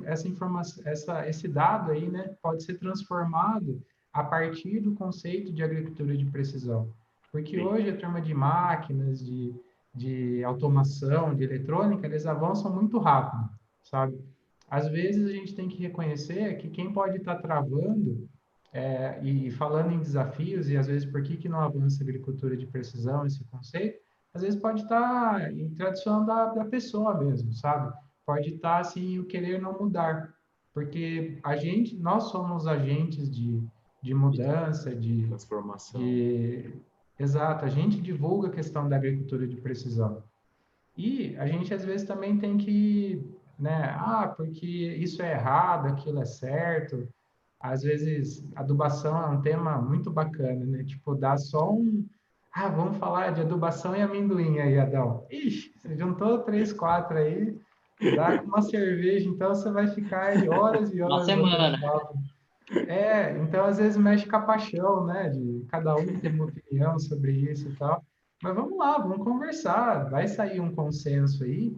essa informação, esse dado aí, né, pode ser transformado a partir do conceito de agricultura de precisão. Porque Sim. hoje a turma de máquinas, de automação, de eletrônica, eles avançam muito rápido, sabe? Às vezes a gente tem que reconhecer que quem pode estar travando e falando em desafios, e às vezes por que não avança a agricultura de precisão, esse conceito, às vezes pode estar em tradição da pessoa mesmo, sabe? Pode estar, assim, o querer não mudar, porque nós somos agentes de mudança, Transformação. Exato, a gente divulga a questão da agricultura de precisão. E a gente, às vezes, também tem que, né, porque isso é errado, aquilo é certo. Às vezes, adubação é um tema muito bacana, né? Tipo, dá só vamos falar de adubação e amendoim aí, Adão. Ixi, você juntou 3, 4 aí, dá com uma cerveja, então você vai ficar aí horas e Uma horas batendo semana. papo. Então às vezes mexe com a paixão, né? De cada um ter uma opinião sobre isso e tal. Mas vamos lá, vamos conversar. Vai sair um consenso aí.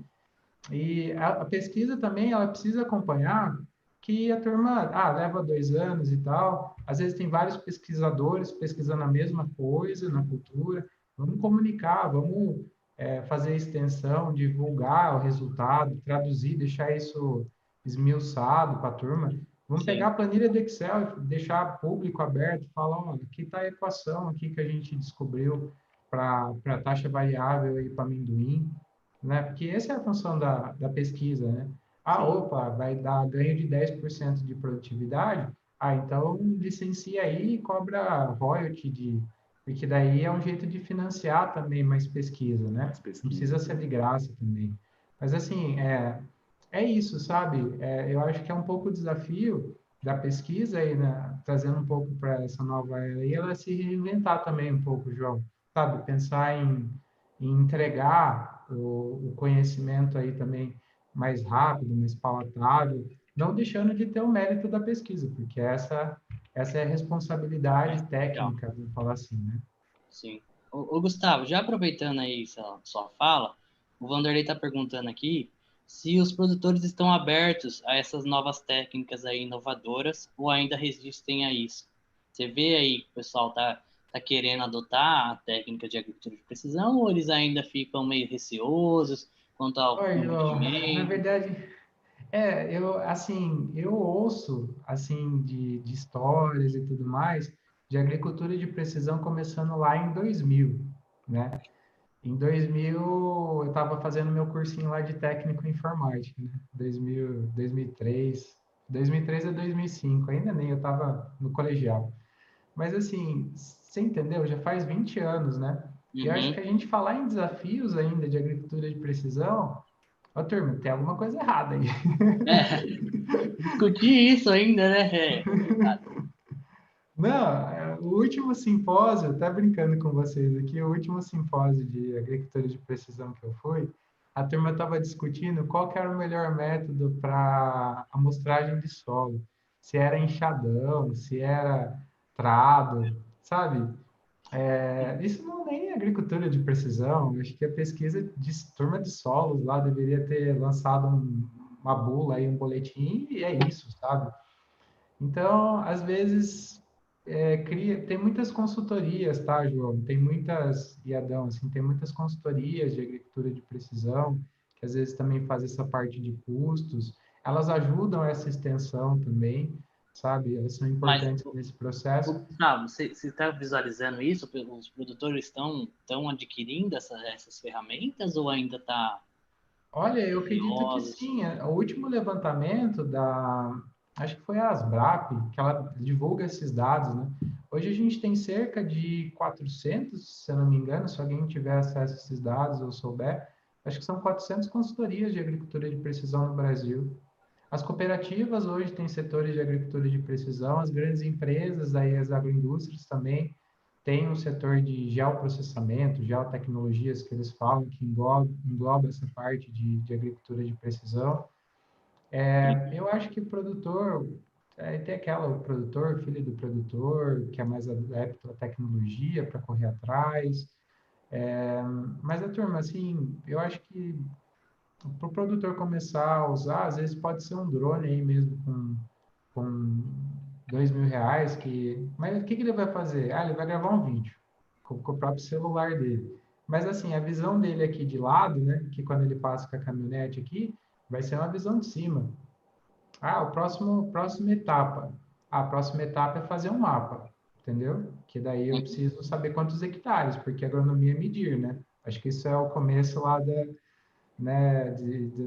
E a pesquisa também, ela precisa acompanhar que a turma, leva 2 anos e tal. Às vezes tem vários pesquisadores pesquisando a mesma coisa na cultura. Vamos comunicar, vamos fazer extensão, divulgar o resultado, traduzir, deixar isso esmiuçado para a turma. Vamos pegar Sim. a planilha do Excel e deixar público aberto, falar, olha, aqui está a equação aqui que a gente descobriu para a taxa variável aí para amendoim, né? Porque essa é a função da pesquisa, né? Sim. Opa, vai dar ganho de 10% de produtividade, então licencia aí e cobra royalty porque daí é um jeito de financiar também mais pesquisa, né? Mais Não precisa pesquisa. ser de graça também. Mas assim, é isso, sabe? Eu acho que é um pouco o desafio da pesquisa aí, né? Trazendo um pouco para essa nova era aí, ela se reinventar também um pouco, João. Sabe? Pensar em entregar o conhecimento aí também mais rápido, mais palatável, não deixando de ter o mérito da pesquisa, porque essa é a responsabilidade Legal. técnica, vamos falar assim, né? Sim. Ô, Gustavo, já aproveitando aí sua fala, o Vanderlei está perguntando aqui se os produtores estão abertos a essas novas técnicas aí inovadoras ou ainda resistem a isso. Você vê aí que o pessoal tá querendo adotar a técnica de agricultura de precisão ou eles ainda ficam meio receosos quanto ao Oi, João. Na investimento? verdade, eu ouço, assim, de histórias e tudo mais, de agricultura de precisão começando lá em 2000, né? Em 2000, eu estava fazendo meu cursinho lá de técnico em informática, né? 2003, 2003 a 2005, ainda nem, eu estava no colegial. Mas assim, você entendeu? Já faz 20 anos, né? E eu acho que Uhum. a gente falar em desafios ainda de agricultura de precisão, ó, turma, tem alguma coisa errada aí. É, discutir isso ainda, né? É complicado. Não, o último simpósio, até brincando com vocês aqui, o último simpósio de agricultura de precisão que eu fui, a turma estava discutindo qual que era o melhor método para amostragem de solo. Se era enxadão, se era trado, sabe? Isso não nem é agricultura de precisão, acho que a pesquisa de turma de solos lá deveria ter lançado uma bula aí, um boletim, e é isso, sabe? Então, às vezes, tem muitas consultorias, tá, João? Tem muitas, e Adão, assim, tem muitas consultorias de agricultura de precisão, que às vezes também faz essa parte de custos, elas ajudam essa extensão também, sabe? Elas são Mas, importantes nesse processo. Gustavo, você está visualizando isso? Os produtores estão adquirindo essas ferramentas ou ainda está Olha, eu acredito que receosos? sim. O último levantamento acho que foi a Asbrap, que ela divulga esses dados, né? Hoje a gente tem cerca de 400, se eu não me engano, se alguém tiver acesso a esses dados ou souber, acho que são 400 consultorias de agricultura de precisão no Brasil. As cooperativas hoje têm setores de agricultura de precisão, as grandes empresas, aí as agroindústrias também têm um setor de geoprocessamento, geotecnologias que eles falam, que engloba essa parte de agricultura de precisão. Eu acho que o produtor, tem o produtor, filho do produtor, que é mais adepto à tecnologia para correr atrás. Mas a turma, assim, eu acho que para o produtor começar a usar, às vezes pode ser um drone aí mesmo com R$ 2.000, mas o que ele vai fazer? Ah, ele vai gravar um vídeo com o próprio celular dele. Mas assim, a visão dele aqui de lado, né, que quando ele passa com a caminhonete aqui, vai ser uma visão de cima. Ah, próxima etapa. A próxima etapa é fazer um mapa, entendeu? Que daí eu preciso saber quantos hectares, porque agronomia é medir, né? Acho que isso é o começo lá né,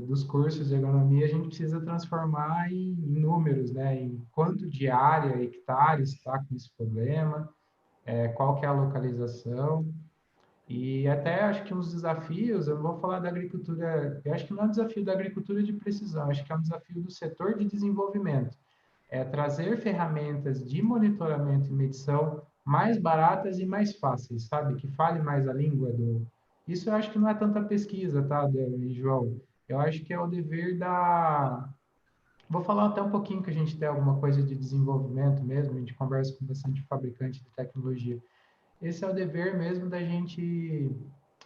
dos cursos de agronomia, a gente precisa transformar em números, né, em quanto de área, hectares está com esse problema, qual que é a localização, e até acho que uns desafios, eu não vou falar da agricultura, eu acho que não é um desafio da agricultura de precisão, acho que é um desafio do setor de desenvolvimento, é trazer ferramentas de monitoramento e medição mais baratas e mais fáceis, sabe? Que fale mais a língua do... Isso eu acho que não é tanta pesquisa, tá, Dani e João? Eu acho que é o dever da... Vou falar até um pouquinho que a gente tem alguma coisa de desenvolvimento mesmo, a gente conversa com bastante fabricante de tecnologia. Esse é o dever mesmo da gente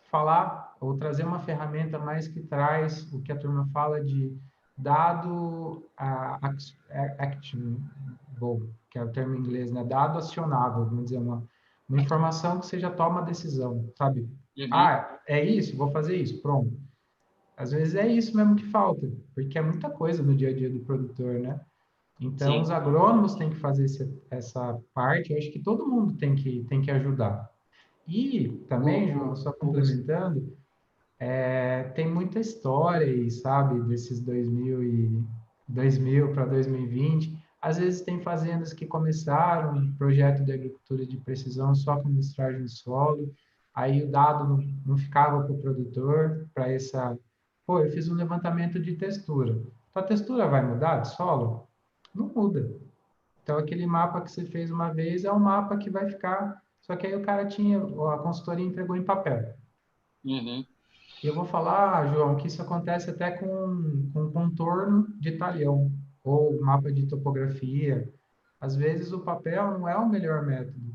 falar ou trazer uma ferramenta mais que traz o que a turma fala de dado actionable, que é o termo em inglês, né? Dado acionável, vamos dizer, uma informação que você já toma decisão, sabe? Uhum. Ah, é isso, vou fazer isso, pronto. Às vezes é isso mesmo que falta, porque é muita coisa no dia a dia do produtor, né? Então, os Sim. agrônomos têm que fazer essa parte, eu acho que todo mundo tem que ajudar. E também, João, só complementando, tem muita história aí, sabe, desses 2000 para 2020. Às vezes tem fazendas que começaram um projeto de agricultura de precisão só com amostragem de solo, aí o dado não ficava para o produtor, para essa... Pô, eu fiz um levantamento de textura. Tua textura vai mudar de solo? Não muda. Então, aquele mapa que você fez uma vez é um mapa que vai ficar. Só que aí o cara tinha, a consultoria entregou em papel. Uhum. E eu vou falar, João, que isso acontece até com contorno de talhão, ou mapa de topografia. Às vezes o papel não é o melhor método.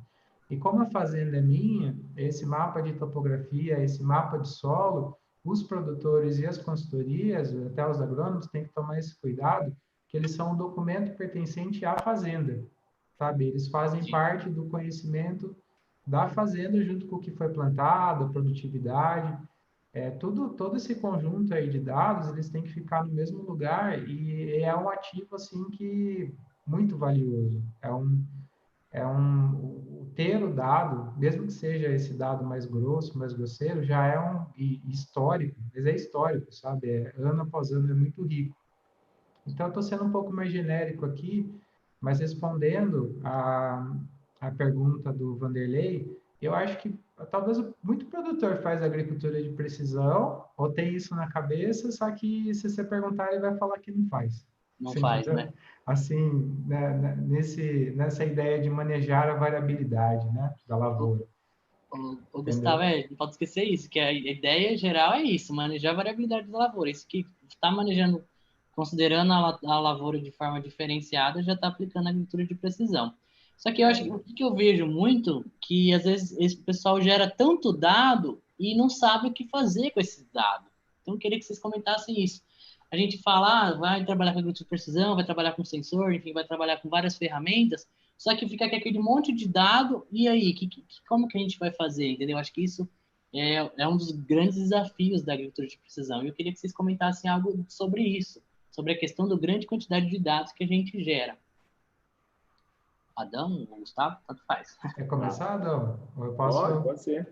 E como a fazenda é minha, esse mapa de topografia, esse mapa de solo, os produtores e as consultorias, até os agrônomos, têm que tomar esse cuidado, que eles são um documento pertencente à fazenda, sabe? Eles fazem Sim. parte do conhecimento da fazenda junto com o que foi plantado, a produtividade. Todo esse conjunto aí de dados, eles têm que ficar no mesmo lugar e é um ativo, assim, que muito valioso. Ter o dado, mesmo que seja esse dado mais grosso, mais grosseiro, já é histórico, mas é histórico, sabe? Ano após ano é muito rico. Então, eu estou sendo um pouco mais genérico aqui, mas respondendo a pergunta do Vanderlei, eu acho que talvez muito produtor faz agricultura de precisão, ou tem isso na cabeça, só que se você perguntar, ele vai falar que não faz. Não Você faz, entendeu? né? Assim, né, nessa ideia de manejar a variabilidade, né, da lavoura, O Gustavo, entendeu? não pode esquecer isso, que a ideia geral é isso, manejar a variabilidade da lavoura. Isso que está manejando, considerando a lavoura de forma diferenciada, já está aplicando a agricultura de precisão. Só que eu acho que o que eu vejo muito, que às vezes esse pessoal gera tanto dado e não sabe o que fazer com esses dados. Então, eu queria que vocês comentassem isso. A gente fala, vai trabalhar com agricultura de precisão, vai trabalhar com sensor, enfim, vai trabalhar com várias ferramentas, só que fica com aquele monte de dado, e aí, como que a gente vai fazer, entendeu? Acho que isso é um dos grandes desafios da agricultura de precisão. E eu queria que vocês comentassem algo sobre isso, sobre a questão da grande quantidade de dados que a gente gera. Adão, Gustavo, tanto faz. Quer começar, Adão? Ou eu posso... Pode ser.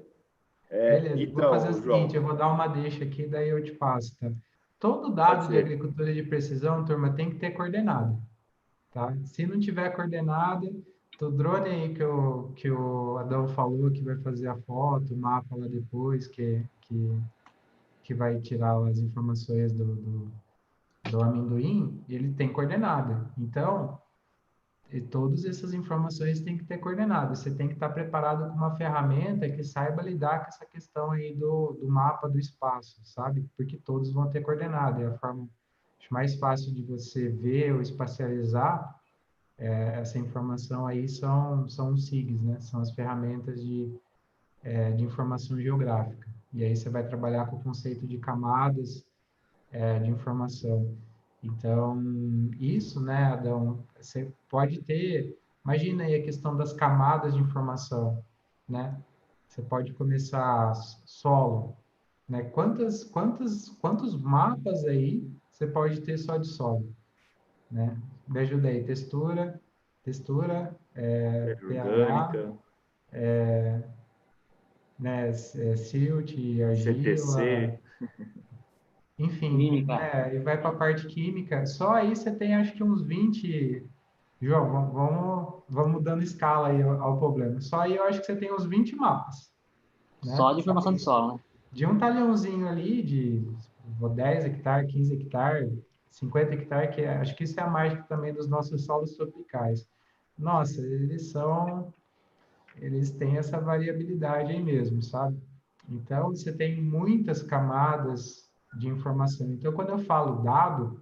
Beleza, vou fazer o João. seguinte, eu vou dar uma deixa aqui, daí eu te passo, tá? Todo dado de agricultura de precisão, turma, tem que ter coordenada, tá? Se não tiver coordenada, o drone aí que o Adão falou, que vai fazer a foto, o mapa lá depois, que vai tirar as informações do amendoim, ele tem coordenada. Então, todas essas informações têm que ter coordenada. Você tem que estar preparado com uma ferramenta que saiba lidar com essa questão aí do mapa do espaço, sabe? Porque todos vão ter coordenada. É a forma mais fácil de você ver ou espacializar essa informação aí são os SIGs, né? São as ferramentas de informação geográfica. E aí você vai trabalhar com o conceito de camadas de informação. Então, isso, né, Adão, você pode ter, imagina aí a questão das camadas de informação, né? Você pode começar solo, né? Quantos mapas aí você pode ter só de solo, né? Me ajuda aí, textura, pH, Orgânica, né, silt, argila, CTC. enfim, Química. e vai para a parte química. Só aí você tem, acho que uns 20. João, vamos dando escala aí ao problema. Só aí eu acho que você tem uns 20 mapas, né? Só de informação de solo, né? De um talhãozinho ali, de 10 hectares, 15 hectares, 50 hectares, que acho que isso é a mágica também dos nossos solos tropicais. Nossa, eles têm essa variabilidade aí mesmo, sabe? Então, você tem muitas camadas de informação. Então, quando eu falo dado,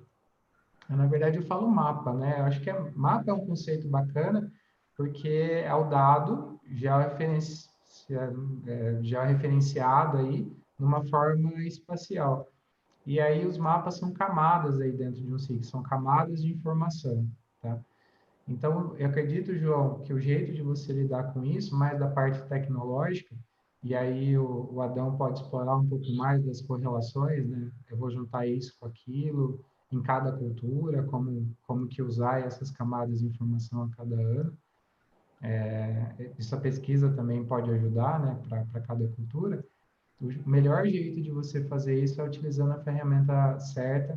na verdade eu falo mapa, né? Eu acho que mapa é um conceito bacana, porque é o dado já referenciado aí numa forma espacial. E aí os mapas são camadas aí dentro de um SIG, são camadas de informação, tá? Então, eu acredito, João, que o jeito de você lidar com isso, mais da parte tecnológica, e aí o Adão pode explorar um pouco mais das correlações, né? Eu vou juntar isso com aquilo, em cada cultura, como que usar essas camadas de informação a cada ano. Essa pesquisa também pode ajudar, né, para cada cultura. O melhor jeito de você fazer isso é utilizando a ferramenta certa,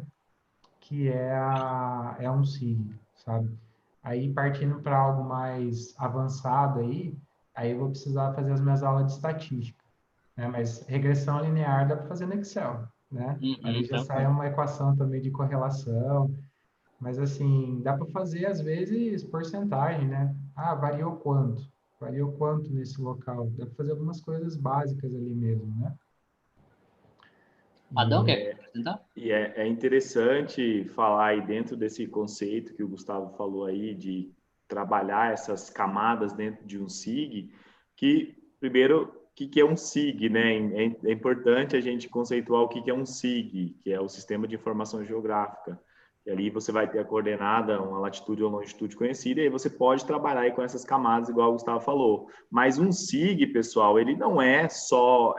que é um SIG, sabe? Aí, partindo para algo mais avançado aí eu vou precisar fazer as minhas aulas de estatística, né? Mas regressão linear dá para fazer no Excel, né? Ali já sai uma equação também de correlação, mas assim, dá para fazer às vezes porcentagem, né? Ah, variou quanto? Variou quanto nesse local? Dá para fazer algumas coisas básicas ali mesmo, né? Adão, quer apresentar? E é interessante falar aí dentro desse conceito que o Gustavo falou aí de trabalhar essas camadas dentro de um SIG, que primeiro, o que é um SIG, né? É importante a gente conceituar o que é um SIG, que é o Sistema de Informação Geográfica. E ali você vai ter a coordenada, uma latitude ou longitude conhecida, e aí você pode trabalhar aí com essas camadas, igual o Gustavo falou. Mas um SIG, pessoal, ele não é só...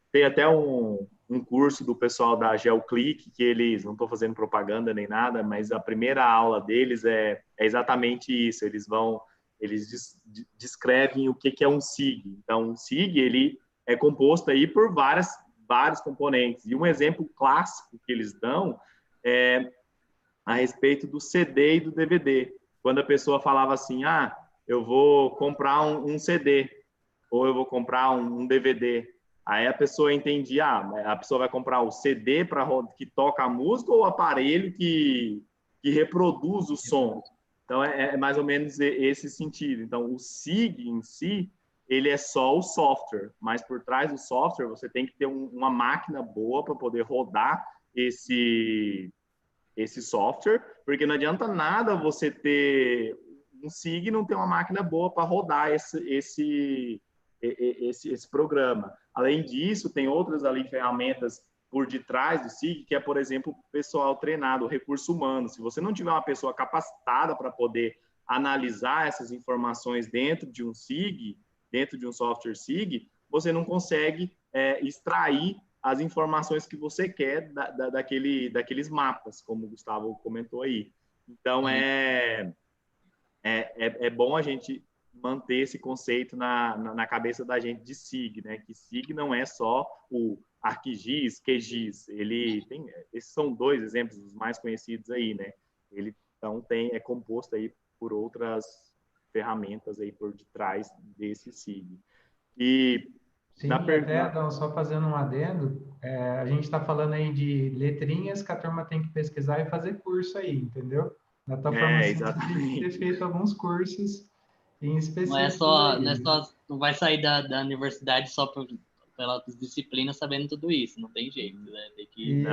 tem até um curso do pessoal da GeoClick, que eles, não estou fazendo propaganda nem nada, mas a primeira aula deles é exatamente isso. Eles descrevem o que é um SIG. Então, um SIG, ele é composto aí por vários componentes. E um exemplo clássico que eles dão é a respeito do CD e do DVD. Quando a pessoa falava assim, eu vou comprar um CD, ou eu vou comprar um DVD. Aí a pessoa entendia, a pessoa vai comprar o CD que toca a música ou o aparelho que reproduz o som. Então, é mais ou menos esse sentido. Então, o SIG em si, ele é só o software, mas por trás do software você tem que ter uma máquina boa para poder rodar esse software, porque não adianta nada você ter um SIG e não ter uma máquina boa para rodar esse programa. Além disso, tem outras ali ferramentas por detrás do SIG, que é, por exemplo, o pessoal treinado, o recurso humano. Se você não tiver uma pessoa capacitada para poder analisar essas informações dentro de um SIG, dentro de um software SIG, você não consegue extrair as informações que você quer daqueles mapas, como o Gustavo comentou aí. Então, é bom a gente manter esse conceito na cabeça da gente de SIG, né? Que SIG não é só o ArcGIS, QGIS. Esses são 2 exemplos dos mais conhecidos aí, né? Ele então é composto aí por outras ferramentas aí por detrás desse SIG. E sim, até, Adão, só fazendo um adendo, a gente está falando aí de letrinhas que a turma tem que pesquisar e fazer curso aí, entendeu? Na tua formação você tem que ter feito alguns cursos em específico. Não vai sair da universidade só pelas disciplinas sabendo tudo isso, não tem jeito, né? Tem que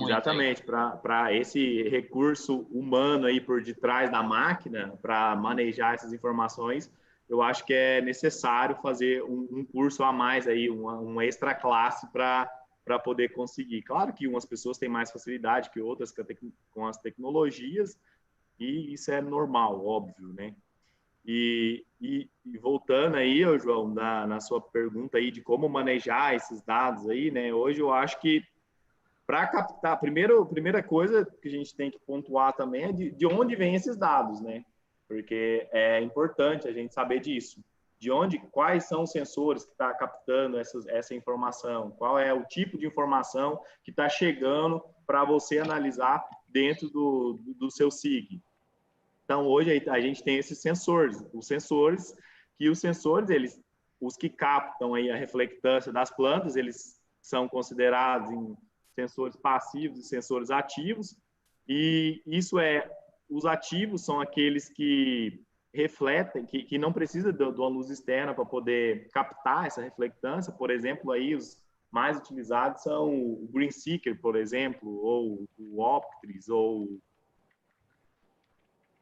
exatamente, para esse recurso humano aí por detrás da máquina, para manejar essas informações, eu acho que é necessário fazer um curso a mais aí, uma extra classe para poder conseguir. Claro que umas pessoas têm mais facilidade que outras com as tecnologias, e isso é normal, óbvio, né? E voltando aí, João, na sua pergunta aí de como manejar esses dados aí, né? Hoje eu acho que para captar, primeira coisa que a gente tem que pontuar também é de onde vêm esses dados, né? Porque é importante a gente saber disso. Quais são os sensores que estão captando essa informação? Qual é o tipo de informação que está chegando para você analisar dentro do seu SIG? Então, hoje a gente tem esses sensores. Os sensores, os que captam aí a reflectância das plantas, eles são considerados em sensores passivos e sensores ativos. E os ativos são aqueles que refletem, que não precisa de uma luz externa para poder captar essa reflectância. Por exemplo, aí os mais utilizados são o Green Seeker, por exemplo, ou o Optris, ou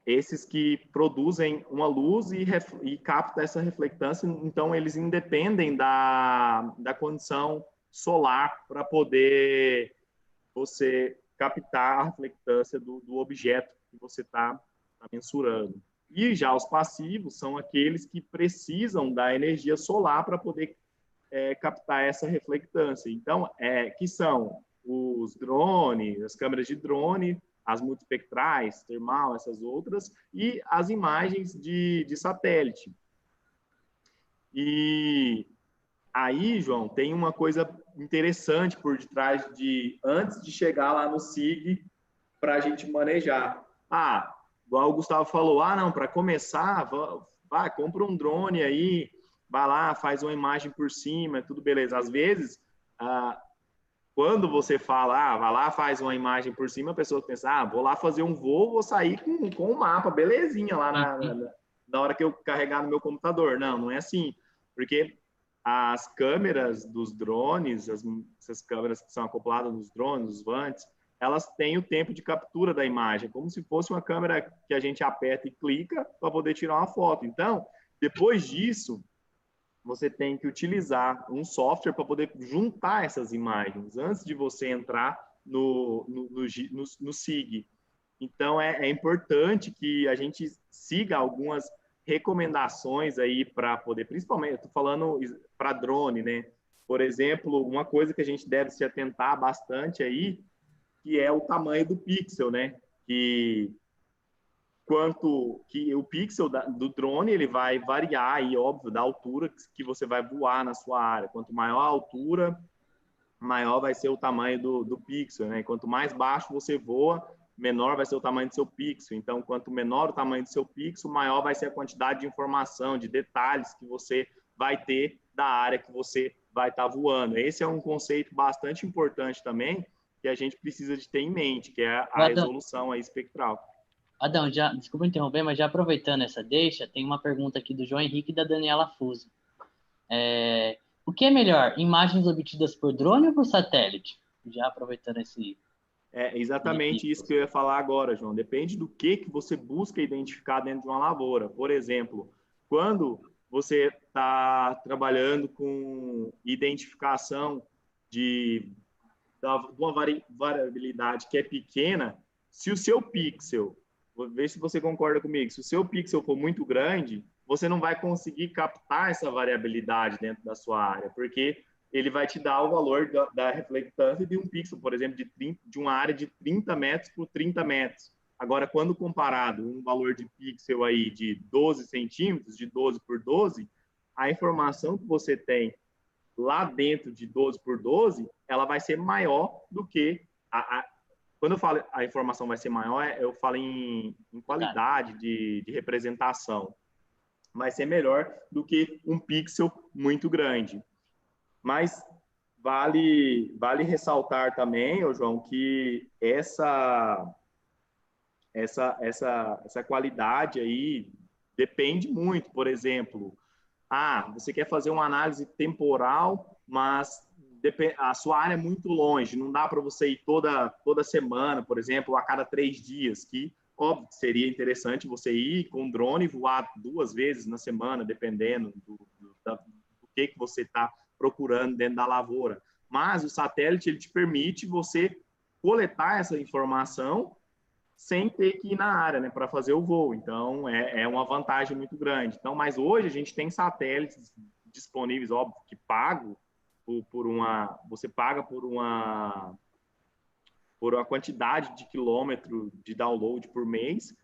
esses que produzem uma luz e captam essa reflectância. Então, eles independem da condição solar para poder você captar a reflectância do objeto que você está mensurando. E já os passivos são aqueles que precisam da energia solar para poder captar essa reflectância. Então, que são os drones, as câmeras de drone, as multispectrais, termal, essas outras, e as imagens de satélite. E aí, João, tem uma coisa interessante por detrás antes de chegar lá no SIG, para a gente manejar. Igual o Gustavo falou, não, para começar, compra um drone aí, vai lá, faz uma imagem por cima, tudo beleza. Às vezes, quando você fala, vai lá, faz uma imagem por cima, a pessoa pensa, vou lá fazer um voo, vou sair com um mapa, belezinha, lá na hora que eu carregar no meu computador. Não é assim, porque as câmeras dos drones, essas câmeras que são acopladas nos drones, os VANTs, elas têm o tempo de captura da imagem, como se fosse uma câmera que a gente aperta e clica para poder tirar uma foto. Então, depois disso, você tem que utilizar um software para poder juntar essas imagens antes de você entrar no SIG. Então, é importante que a gente siga algumas recomendações aí para poder, principalmente, eu estou falando para drone, né? Por exemplo, uma coisa que a gente deve se atentar bastante aí, que é o tamanho do pixel, né? Que o pixel do drone ele vai variar aí, óbvio, da altura que você vai voar na sua área. Quanto maior a altura, maior vai ser o tamanho do pixel, né? Quanto mais baixo você voa, menor vai ser o tamanho do seu pixel. Então, quanto menor o tamanho do seu pixel, maior vai ser a quantidade de informação, de detalhes que você vai ter da área que você vai estar voando. Esse é um conceito bastante importante também, que a gente precisa de ter em mente, que é a resolução aí espectral. Adão, desculpa interromper, mas já aproveitando essa deixa, tem uma pergunta aqui do João Henrique e da Daniela Fuso. O que é melhor, imagens obtidas por drone ou por satélite? Já aproveitando esse... É exatamente isso que eu ia falar agora, João. Depende do que você busca identificar dentro de uma lavoura. Por exemplo, quando você está trabalhando com identificação de uma variabilidade que é pequena, se o seu pixel, vou ver se você concorda comigo, se o seu pixel for muito grande, você não vai conseguir captar essa variabilidade dentro da sua área, porque ele vai te dar o valor da reflectância de um pixel, por exemplo, de uma área de 30 metros por 30 metros. Agora, quando comparado um valor de pixel aí de 12 centímetros, de 12 por 12, a informação que você tem lá dentro de 12 por 12, ela vai ser maior do que... Quando eu falo a informação vai ser maior, eu falo em qualidade de representação. Vai ser melhor do que um pixel muito grande. Mas vale ressaltar também, ô João, que essa qualidade aí depende muito. Por exemplo, você quer fazer uma análise temporal, mas a sua área é muito longe, não dá para você ir toda semana, por exemplo, a cada 3 dias, que óbvio que seria interessante você ir com um drone e voar 2 vezes na semana, dependendo do que você está procurando dentro da lavoura. Mas o satélite ele te permite você coletar essa informação sem ter que ir na área, né, para fazer o voo. Então, é uma vantagem muito grande. Então, mas hoje a gente tem satélites disponíveis, óbvio, que você paga por uma quantidade de quilômetro de download por mês,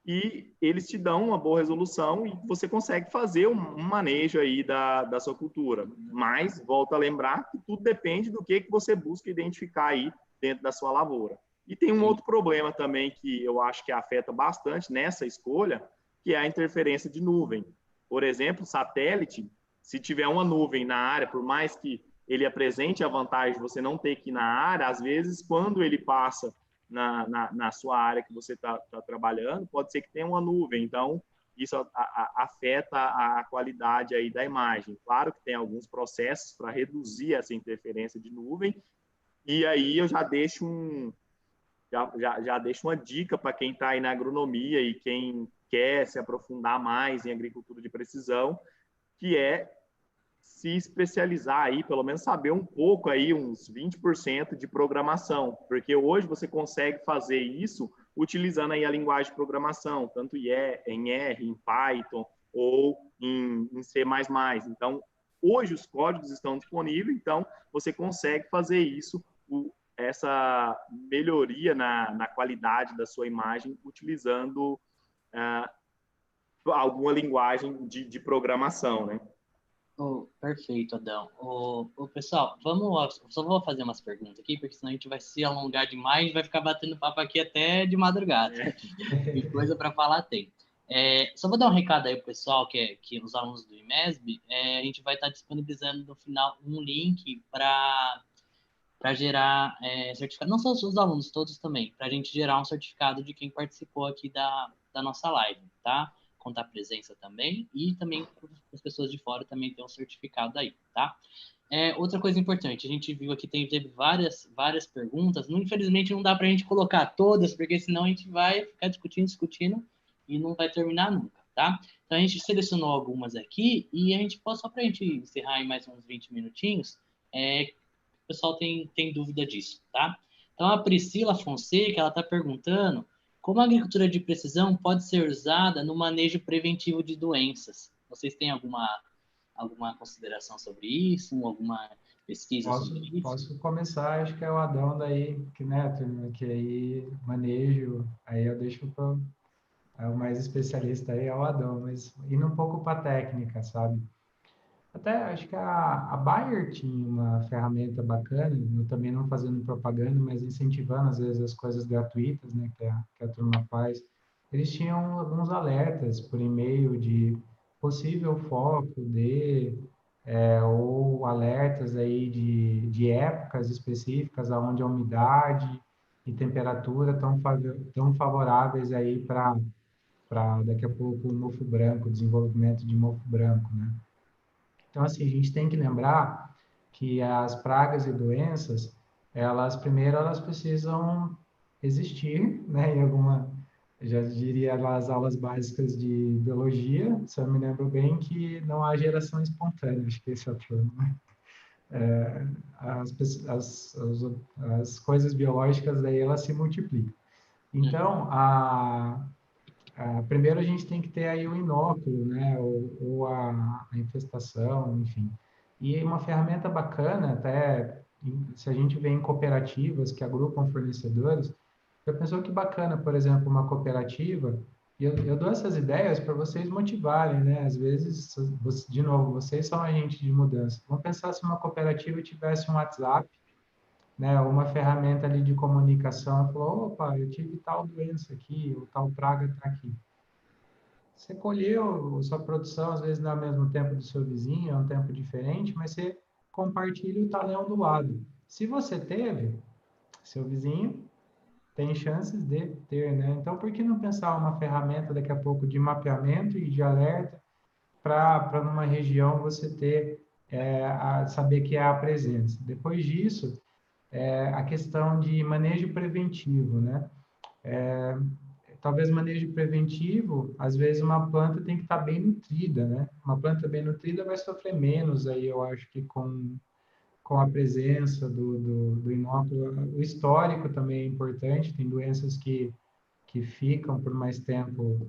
e eles te dão uma boa resolução e você consegue fazer um manejo aí da sua cultura. Mas, volto a lembrar que tudo depende do que você busca identificar aí dentro da sua lavoura. E tem um outro problema também que eu acho que afeta bastante nessa escolha, que é a interferência de nuvem. Por exemplo, satélite, se tiver uma nuvem na área, por mais que ele apresente a vantagem de você não ter que ir na área, às vezes, quando ele passa na sua área que você está trabalhando, pode ser que tenha uma nuvem. Então, isso afeta a qualidade aí da imagem. Claro que tem alguns processos para reduzir essa interferência de nuvem, e aí eu já deixo uma dica para quem está aí na agronomia e quem quer se aprofundar mais em agricultura de precisão, que é se especializar aí, pelo menos saber um pouco aí, uns 20% de programação, porque hoje você consegue fazer isso utilizando aí a linguagem de programação, tanto em R, em Python ou em C++. Então, hoje os códigos estão disponíveis, então você consegue fazer isso, essa melhoria na qualidade da sua imagem utilizando alguma linguagem de programação, né? Perfeito, Adão. Pessoal, só vou fazer umas perguntas aqui, porque senão a gente vai se alongar demais e vai ficar batendo papo aqui até de madrugada. Que coisa para falar tem. Só vou dar um recado aí pro pessoal, que os alunos do IMESB, a gente vai estar disponibilizando no final um link para gerar certificado, não só os alunos, todos também, para a gente gerar um certificado de quem participou aqui da nossa live, tá? Contar presença também, e também as pessoas de fora também ter um certificado aí, tá? Outra coisa importante, a gente viu aqui, teve várias perguntas, infelizmente não dá para a gente colocar todas, porque senão a gente vai ficar discutindo, e não vai terminar nunca, tá? Então a gente selecionou algumas aqui, e a gente só para a gente encerrar em mais uns 20 minutinhos, o pessoal tem dúvida disso, tá? Então a Priscila Fonseca, ela está perguntando como a agricultura de precisão pode ser usada no manejo preventivo de doenças. Vocês têm alguma consideração sobre isso? Alguma pesquisa sobre isso? Posso começar, acho que é o Adão daí, que aí manejo, aí eu deixo o mais especialista aí é o Adão, mas indo um pouco para a técnica, sabe? Até acho que a Bayer tinha uma ferramenta bacana, eu também não fazendo propaganda, mas incentivando às vezes as coisas gratuitas, né, que a turma faz. Eles tinham alguns alertas por e-mail de possível foco ou alertas aí de épocas específicas onde a umidade e temperatura tão favoráveis aí para daqui a pouco o mofo branco, desenvolvimento de mofo branco, né? Então, assim, a gente tem que lembrar que as pragas e doenças, primeiro elas precisam existir, né? Já diria lá as aulas básicas de biologia, se eu me lembro bem, que não há geração espontânea, acho que esse é o termo, né? As coisas biológicas daí elas se multiplicam. Então, primeiro a gente tem que ter aí o inóculo, né, ou a infestação, enfim. E uma ferramenta bacana, até se a gente vê em cooperativas que agrupam fornecedores, já pensou que bacana, por exemplo, uma cooperativa, e eu dou essas ideias para vocês motivarem, né? Às vezes, de novo, vocês são agentes de mudança. Vamos pensar se uma cooperativa tivesse um WhatsApp, né, uma ferramenta ali de comunicação, falou, opa, eu tive tal doença aqui, ou tal praga está aqui. Você colheu sua produção, às vezes não é ao mesmo tempo do seu vizinho, é um tempo diferente, mas você compartilha o talhão do lado. Se você teve, seu vizinho tem chances de ter, né? Então, por que não pensar uma ferramenta daqui a pouco de mapeamento e de alerta para numa região você ter, saber que há a presença? Depois disso, a questão de manejo preventivo, né? Talvez manejo preventivo, às vezes uma planta tem que estar bem nutrida, né? Uma planta bem nutrida vai sofrer menos aí, eu acho que com a presença do inóculo. O histórico também é importante, tem doenças que ficam por mais tempo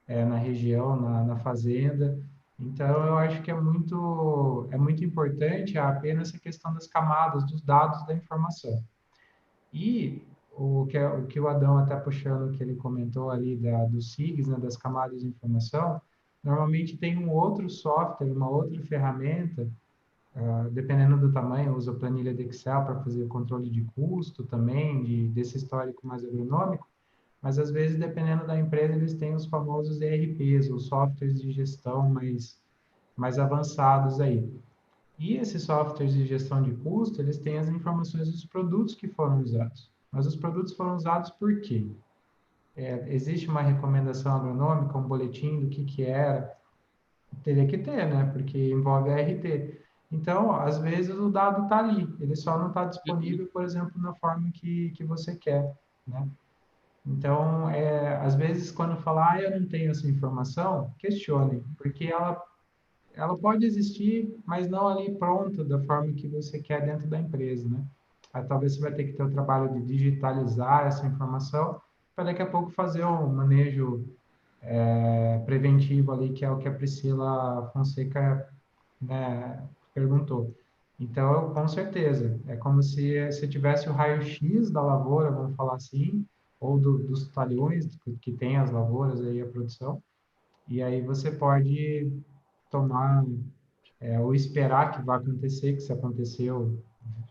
na região, na fazenda. Então, eu acho que é muito importante apenas essa questão das camadas, dos dados da informação. E o que o Adão até puxando, que ele comentou ali dos SIGs, né, das camadas de informação, normalmente tem um outro software, uma outra ferramenta, dependendo do tamanho, usa planilha de Excel para fazer o controle de custo também, desse histórico mais agronômico, mas às vezes, dependendo da empresa, eles têm os famosos ERPs, os softwares de gestão mais avançados aí. E esses softwares de gestão de custo, eles têm as informações dos produtos que foram usados. Mas os produtos foram usados por quê? Existe uma recomendação agronômica, um boletim do que era? Teria que ter, né? Porque envolve a RT. Então, às vezes, o dado está ali, ele só não está disponível, por exemplo, na forma que você quer, né? Então, às vezes, quando falar, eu não tenho essa informação, questione, porque ela pode existir, mas não ali pronta da forma que você quer dentro da empresa, né? Aí, talvez você vai ter que ter o trabalho de digitalizar essa informação para daqui a pouco fazer um manejo preventivo ali, que é o que a Priscila Fonseca, né, perguntou. Então, com certeza, é como se você tivesse o raio-x da lavoura, vamos falar assim, ou dos talhões que tem as lavouras aí, a produção, e aí você pode tomar, ou esperar que vai acontecer, que se aconteceu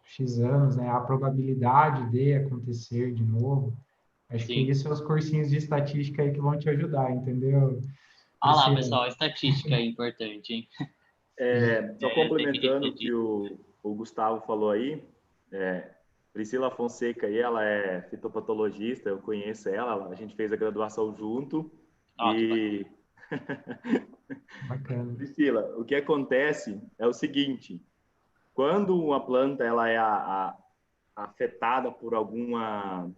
X anos, né, a probabilidade de acontecer de novo. Acho que Sim. isso são os cursinhos de estatística aí que vão te ajudar, entendeu? Olha lá, Priscila? pessoal, estatística é importante, hein? Só Tem que complementando o refletir. que o Gustavo falou aí, Priscila Fonseca aí, ela é fitopatologista, eu conheço ela, a gente fez a graduação junto. Que Bacana. Priscila, o que acontece é o seguinte, quando uma planta ela é afetada por alguma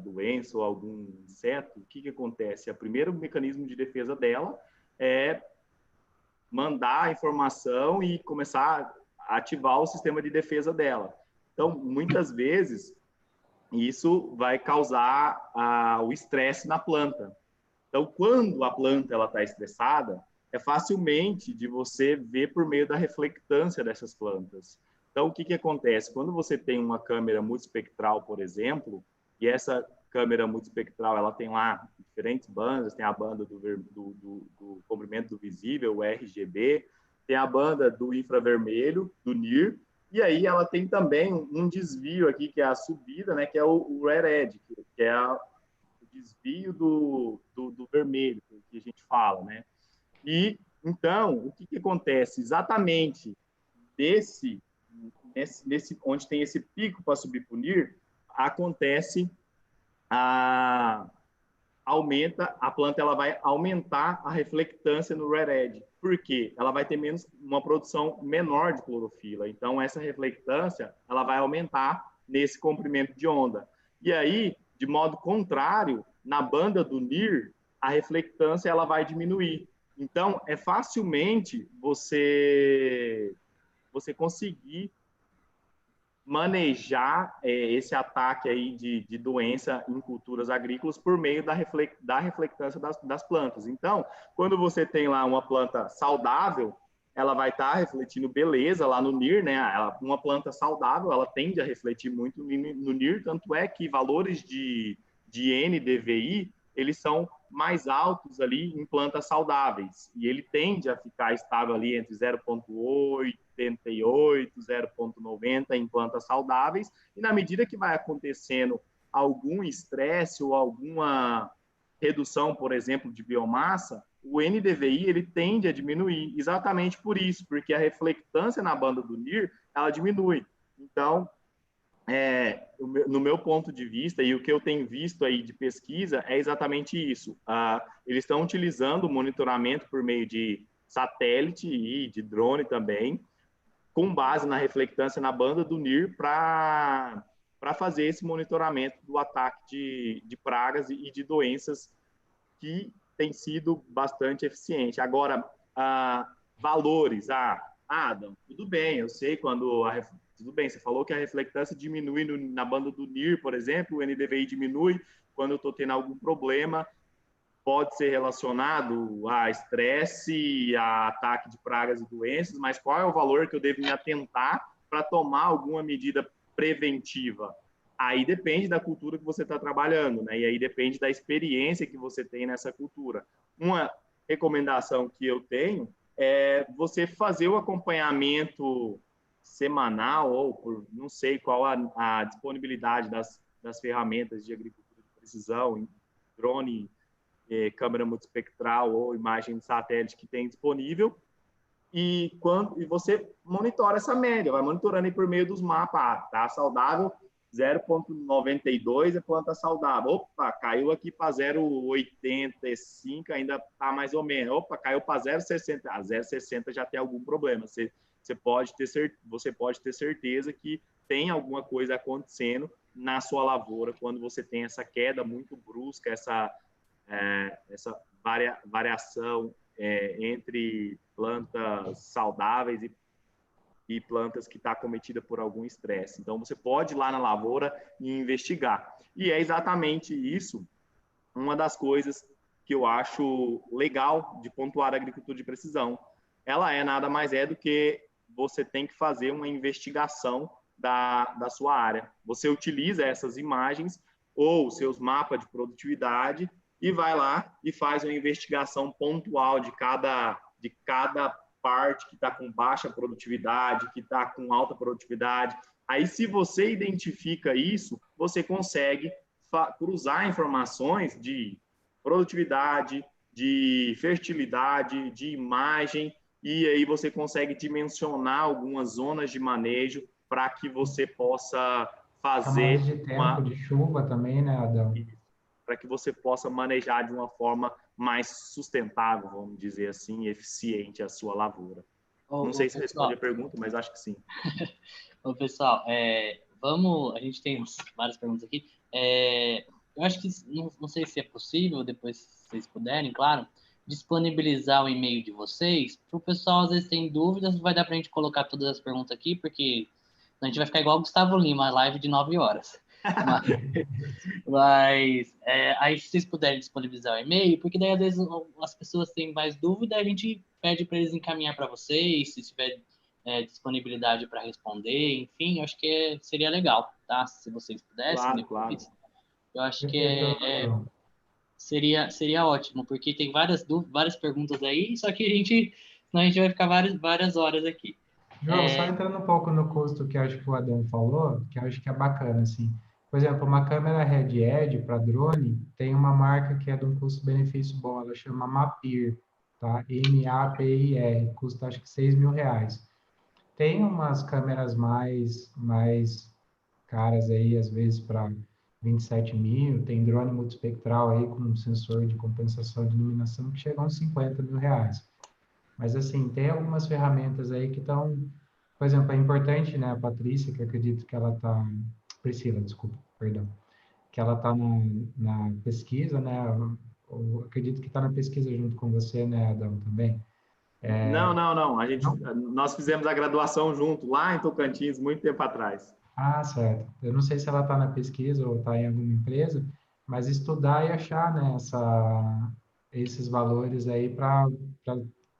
doença ou algum inseto, o que acontece? O primeiro mecanismo de defesa dela é mandar a informação e começar a ativar o sistema de defesa dela. Então, muitas vezes, isso vai causar o estresse na planta. Então, quando a planta está estressada, é facilmente de você ver por meio da reflectância dessas plantas. Então, o que acontece? Quando você tem uma câmera multispectral, por exemplo, e essa câmera multispectral ela tem lá diferentes bandas, tem a banda do comprimento do visível, o RGB, tem a banda do infravermelho, do NIR, e aí ela tem também um desvio aqui, que é a subida, né, que é o Red Edge, que é o desvio do vermelho, que a gente fala, né? E, então, o que acontece? Exatamente nesse onde tem esse pico para subir para o NIR, acontece a planta ela vai aumentar a reflectância no Red Edge. Por quê? Ela vai ter uma produção menor de clorofila. Então, essa reflectância ela vai aumentar nesse comprimento de onda. E aí, de modo contrário, na banda do NIR, a reflectância ela vai diminuir. Então, é facilmente você conseguir manejar esse ataque aí de doença em culturas agrícolas por meio da reflectância das plantas. Então, quando você tem lá uma planta saudável, ela vai estar refletindo beleza lá no NIR, né? Uma planta saudável, ela tende a refletir muito no NIR, tanto é que valores de NDVI, eles são mais altos ali em plantas saudáveis, e ele tende a ficar estável ali entre 0,88, 0,90 em plantas saudáveis, e na medida que vai acontecendo algum estresse ou alguma redução, por exemplo, de biomassa, o NDVI ele tende a diminuir, exatamente por isso, porque a reflectância na banda do NIR, ela diminui. Então, no meu ponto de vista, e o que eu tenho visto aí de pesquisa, é exatamente isso. Eles estão utilizando o monitoramento por meio de satélite e de drone também, com base na reflectância na banda do NIR, para fazer esse monitoramento do ataque de pragas e de doenças, que tem sido bastante eficiente. Agora, valores, Adam, tudo bem, eu sei quando tudo bem, você falou que a reflectância diminui na banda do NIR, por exemplo, o NDVI diminui quando eu estou tendo algum problema, pode ser relacionado a estresse, a ataque de pragas e doenças, mas qual é o valor que eu devo me atentar para tomar alguma medida preventiva? Aí depende da cultura que você está trabalhando, né? E aí depende da experiência que você tem nessa cultura. Uma recomendação que eu tenho é você fazer o acompanhamento semanal, ou por não sei qual a disponibilidade das ferramentas de agricultura de precisão, drone, câmera multispectral ou imagem de satélite que tem disponível, e você monitora essa média, vai monitorando aí por meio dos mapas. Tá saudável, 0,92 é planta saudável. Opa, caiu aqui para 0,85, ainda está mais ou menos. Opa, caiu para 0,60. 0,60 já tem algum problema. Você pode ter certeza que tem alguma coisa acontecendo na sua lavoura quando você tem essa queda muito brusca, essa variação entre plantas saudáveis e plantas que está cometida por algum estresse. Então, você pode ir lá na lavoura e investigar. E é exatamente isso, uma das coisas que eu acho legal de pontuar a agricultura de precisão. Ela nada mais do que você tem que fazer uma investigação da sua área. Você utiliza essas imagens ou seus mapas de produtividade e vai lá e faz uma investigação pontual de cada parte que está com baixa produtividade, que está com alta produtividade. Aí, se você identifica isso, você consegue cruzar informações de produtividade, de fertilidade, de imagem, e aí você consegue dimensionar algumas zonas de manejo para que você possa fazer... Mais de tempo de chuva também, né, Adão? Para que você possa manejar de uma forma mais sustentável, vamos dizer assim, eficiente a sua lavoura. Não sei se responde a pergunta, mas acho que sim. Ô, pessoal, a gente tem várias perguntas aqui. Eu acho que, não sei se é possível, depois se vocês puderem, claro, disponibilizar o e-mail de vocês, para o pessoal, às vezes, tem dúvidas, não vai dar para a gente colocar todas as perguntas aqui, porque a gente vai ficar igual o Gustavo Lima, live de 9 horas. Mas aí se vocês puderem disponibilizar o e-mail, porque daí às vezes as pessoas têm mais dúvida, a gente pede para eles encaminhar para vocês, se tiver disponibilidade para responder, enfim, eu acho que seria legal, tá? Se vocês pudessem, claro. Eu acho que seria ótimo, porque tem várias perguntas aí, só que senão a gente vai ficar várias horas aqui. João, só entrando um pouco no custo que acho que o Adão falou, que eu acho que é bacana, assim. Por exemplo, uma câmera Red Edge para drone tem uma marca que é de um custo-benefício bom, ela chama Mapir, tá? MAPIR, custa acho que R$6.000. Tem umas câmeras mais caras aí, às vezes para 27 mil, tem drone multispectral aí com um sensor de compensação de iluminação que chega a uns R$50.000. Mas, assim, tem algumas ferramentas aí que estão... Por exemplo, é importante, né, a Patrícia, que eu acredito que ela está... Priscila, desculpa, perdão. Que ela está na pesquisa, né? Eu acredito que está na pesquisa junto com você, né, Adão, também? Não. Nós fizemos a graduação junto, lá em Tocantins, muito tempo atrás. Ah, certo. Eu não sei se ela está na pesquisa ou está em alguma empresa, mas estudar e achar, né, esses valores aí para,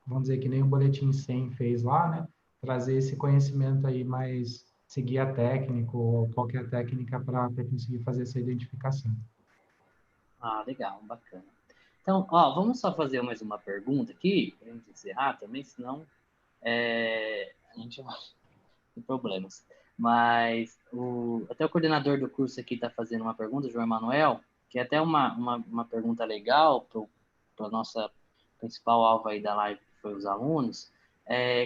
vamos dizer, que nem o Boletim 100 fez lá, né? Trazer esse conhecimento aí, mais seguir a técnica ou qualquer técnica para conseguir fazer essa identificação. Ah, legal, bacana. Então, ó, vamos só fazer mais uma pergunta aqui, para a gente encerrar também, senão a gente vai ter problemas. Mas até o coordenador do curso aqui está fazendo uma pergunta, João Emanuel, que é até uma pergunta legal para a nossa principal alvo aí da live, que foi os alunos.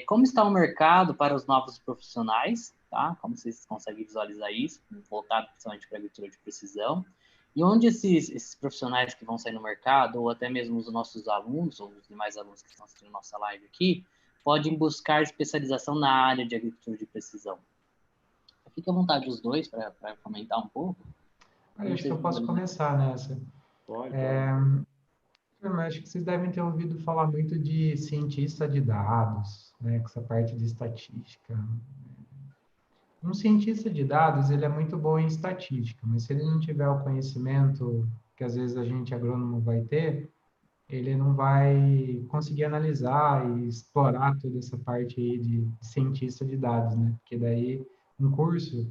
Como está o mercado para os novos profissionais, tá? Como vocês conseguem visualizar isso, voltado principalmente para a agricultura de precisão? E onde esses profissionais que vão sair no mercado, ou até mesmo os nossos alunos, ou os demais alunos que estão assistindo nossa live aqui, podem buscar especialização na área de agricultura de precisão? Fique à vontade os dois para comentar um pouco. Eu acho que eu posso começar nessa. Pode. Eu acho que vocês devem ter ouvido falar muito de cientista de dados, né, com essa parte de estatística. Um cientista de dados, ele é muito bom em estatística, mas se ele não tiver o conhecimento que às vezes a gente agrônomo vai ter, ele não vai conseguir analisar e explorar toda essa parte aí de cientista de dados, né? Porque daí um curso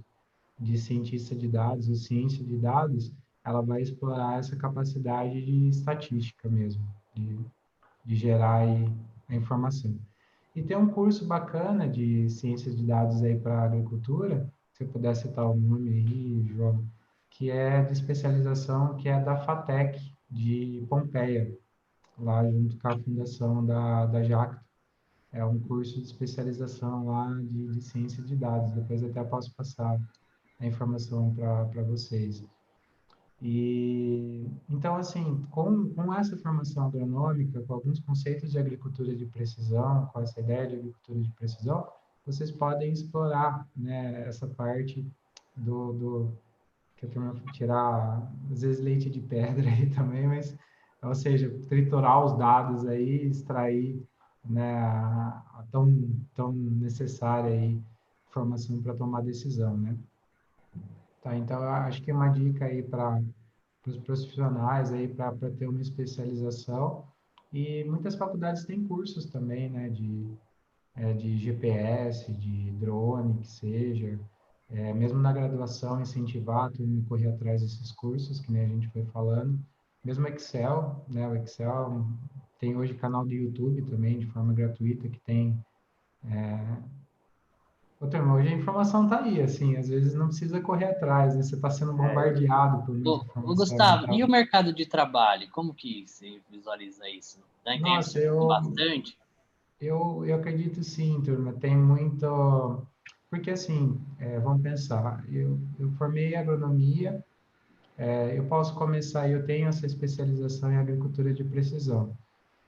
de cientista de dados ou ciência de dados, ela vai explorar essa capacidade de estatística mesmo, de gerar aí a informação. E tem um curso bacana de ciências de dados aí para agricultura, se eu puder citar o nome aí, João, que é de especialização, que é da FATEC, de Pompeia, lá junto com a fundação da Jacto. É um curso de especialização lá de ciência de dados. Depois até posso passar a informação para vocês. E então, assim, com essa formação agronômica, com alguns conceitos de agricultura de precisão, com essa ideia de agricultura de precisão, vocês podem explorar, né, essa parte do que eu turma tirar, às vezes, leite de pedra aí também, mas, ou seja, triturar os dados aí, extrair, né, a tão necessária aí informação para tomar decisão, né? Tá, então, eu acho que uma dica aí para os profissionais aí para ter uma especialização. E muitas faculdades têm cursos também, né, de GPS, de drone, que seja. Mesmo na graduação, incentivar a turma a correr atrás desses cursos, que nem a gente foi falando. Mesmo Excel, né, o Excel tem hoje canal do YouTube também, de forma gratuita, que tem Outra, hoje a informação está aí, assim, às vezes não precisa correr atrás, né? Você está sendo bombardeado por muita Ô, informação. Gustavo, Então, e o mercado de trabalho? Como que você visualiza isso? Tem nossa, aparecido bastante? eu acredito sim, turma, tem muito... Porque, assim, vamos pensar, eu formei agronomia, eu posso começar, eu tenho essa especialização em agricultura de precisão.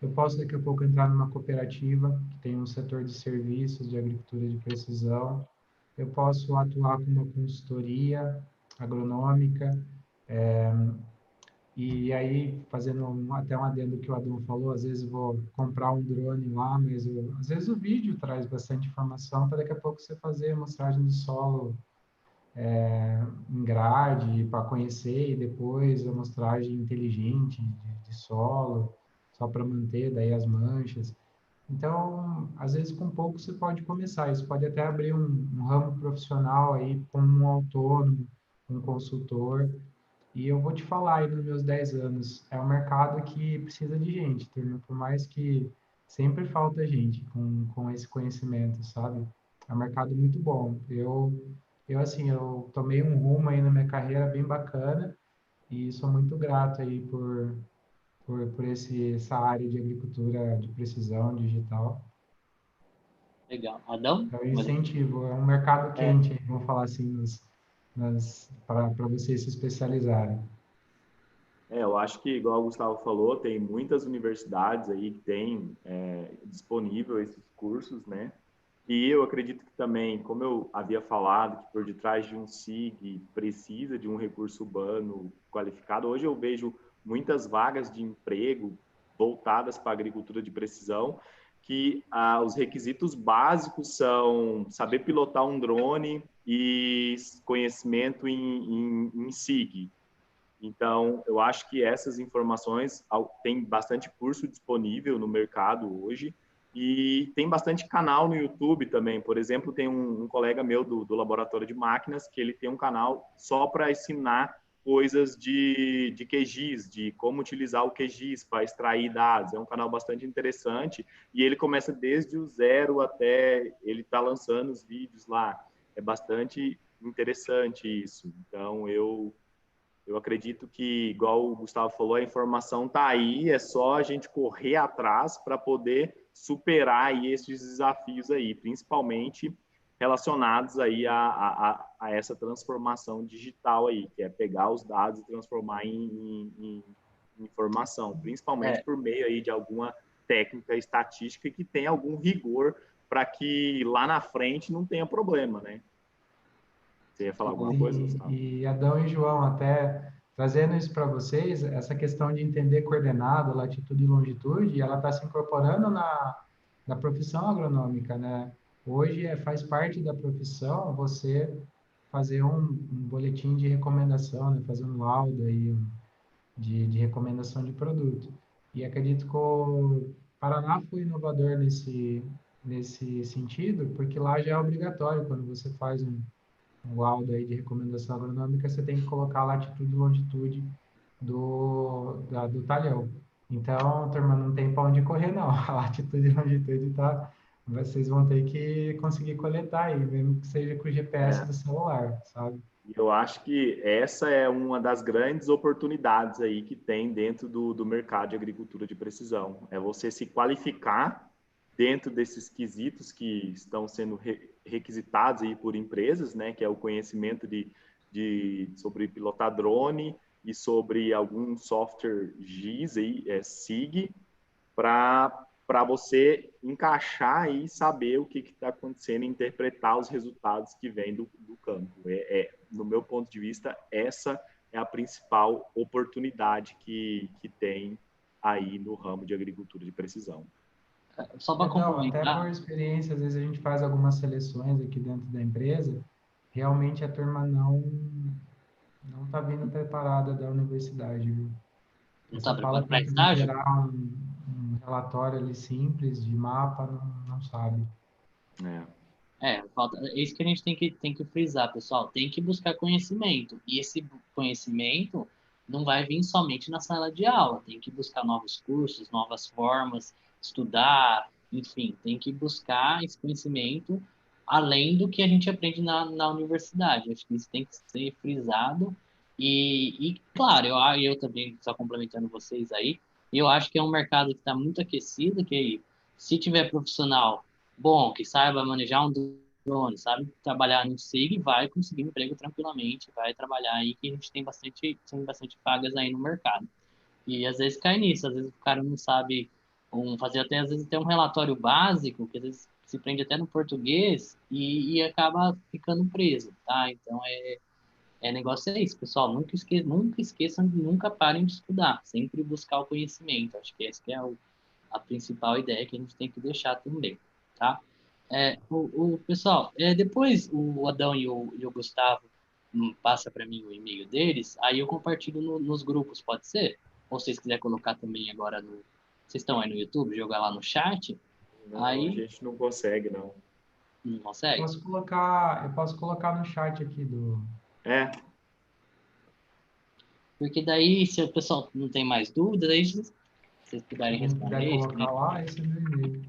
Eu posso daqui a pouco entrar numa cooperativa que tem um setor de serviços de agricultura de precisão. Eu posso atuar com uma consultoria agronômica. E aí, fazendo até um adendo que o Adão falou, às vezes vou comprar um drone lá, mas às vezes o vídeo traz bastante informação para daqui a pouco você fazer amostragem de solo em grade para conhecer e depois amostragem inteligente de solo, só para manter daí as manchas. Então, às vezes com pouco você pode começar. Isso pode até abrir um ramo profissional aí como um autônomo, um consultor. E eu vou te falar aí nos meus 10 anos, é um mercado que precisa de gente, turma, por mais que sempre falta gente com esse conhecimento, sabe? É um mercado muito bom. Assim, eu tomei um rumo aí na minha carreira bem bacana e sou muito grato aí por essa área de agricultura de precisão digital. Legal. Adão? É um incentivo, é um mercado quente, vamos falar assim, para vocês se especializarem. Eu acho que, igual o Gustavo falou, tem muitas universidades aí que têm disponível esses cursos, né? E eu acredito que também, como eu havia falado, que por detrás de um SIG precisa de um recurso urbano qualificado, hoje eu vejo muitas vagas de emprego voltadas para a agricultura de precisão, que os requisitos básicos são saber pilotar um drone e conhecimento em SIG. Então, eu acho que essas informações tem bastante curso disponível no mercado hoje e tem bastante canal no YouTube também. Por exemplo, tem um colega meu do laboratório de máquinas que ele tem um canal só para ensinar coisas de QGIS, de como utilizar o QGIS para extrair dados. É um canal bastante interessante e ele começa desde o zero até ele tá lançando os vídeos lá. É bastante interessante isso. Então, eu acredito que, igual o Gustavo falou, a informação está aí, é só a gente correr atrás para poder superar aí esses desafios aí, principalmente relacionados aí a essa transformação digital aí, que é pegar os dados e transformar em informação, principalmente por meio aí de alguma técnica estatística que tenha algum rigor para que lá na frente não tenha problema, né? Você ia falar alguma coisa, Gustavo? E Adão e João, até trazendo isso para vocês, essa questão de entender coordenada, latitude e longitude, ela está se incorporando na profissão agronômica, né? Hoje faz parte da profissão você fazer um boletim de recomendação, né? Fazer um laudo aí, de recomendação de produto. E acredito que o Paraná foi inovador nesse sentido, porque lá já é obrigatório, quando você faz um laudo aí de recomendação agronômica, você tem que colocar a latitude e longitude do talhão. Então, turma, não tem para onde correr, não. A latitude e longitude vocês vão ter que conseguir coletar aí, mesmo que seja com o GPS do celular, sabe? Eu acho que essa é uma das grandes oportunidades aí que tem dentro do mercado de agricultura de precisão. É você se qualificar dentro desses quesitos que estão sendo requisitados aí por empresas, né? Que é o conhecimento sobre pilotar drone e sobre algum software GIS, aí, SIG, para você encaixar e saber o que está acontecendo e interpretar os resultados que vêm do campo. No meu ponto de vista, essa é a principal oportunidade que tem aí no ramo de agricultura de precisão. Só para complementar. Até por experiência, às vezes a gente faz algumas seleções aqui dentro da empresa, realmente a turma não está vindo preparada da universidade, viu? Não Você está fala preparado que para tem que estágio? gerar um relatório ali simples de mapa, não sabe. É isso que a gente tem que frisar, pessoal. Tem que buscar conhecimento. E esse conhecimento não vai vir somente na sala de aula. Tem que buscar novos cursos, novas formas, estudar, enfim, tem que buscar esse conhecimento além do que a gente aprende na universidade. Acho que isso tem que ser frisado. Claro, eu também, só complementando vocês aí, eu acho que é um mercado que está muito aquecido, que se tiver profissional bom, que saiba manejar um drone, sabe trabalhar no SIG, vai conseguir um emprego tranquilamente, vai trabalhar aí que a gente tem bastante vagas aí no mercado. E às vezes cai nisso, às vezes o cara não sabe fazer até às vezes um relatório básico, que às vezes se prende até no português e acaba ficando preso, tá? Então negócio é isso, pessoal, nunca esqueçam, nunca parem de estudar, sempre buscar o conhecimento. Acho que essa que é a principal ideia que a gente tem que deixar também, tá? Pessoal, depois o Adão e o Gustavo passa para mim o e-mail deles, aí eu compartilho nos grupos, pode ser? Ou se vocês quiserem colocar também agora no... Vocês estão aí no YouTube, jogar lá no chat? Não, aí... a gente não consegue, não. Não consegue? Eu posso colocar no chat aqui do... Porque daí, se o pessoal não tem mais dúvidas, aí se vocês puderem Se alguém puder responder, colocar lá, esse é meu e-mail.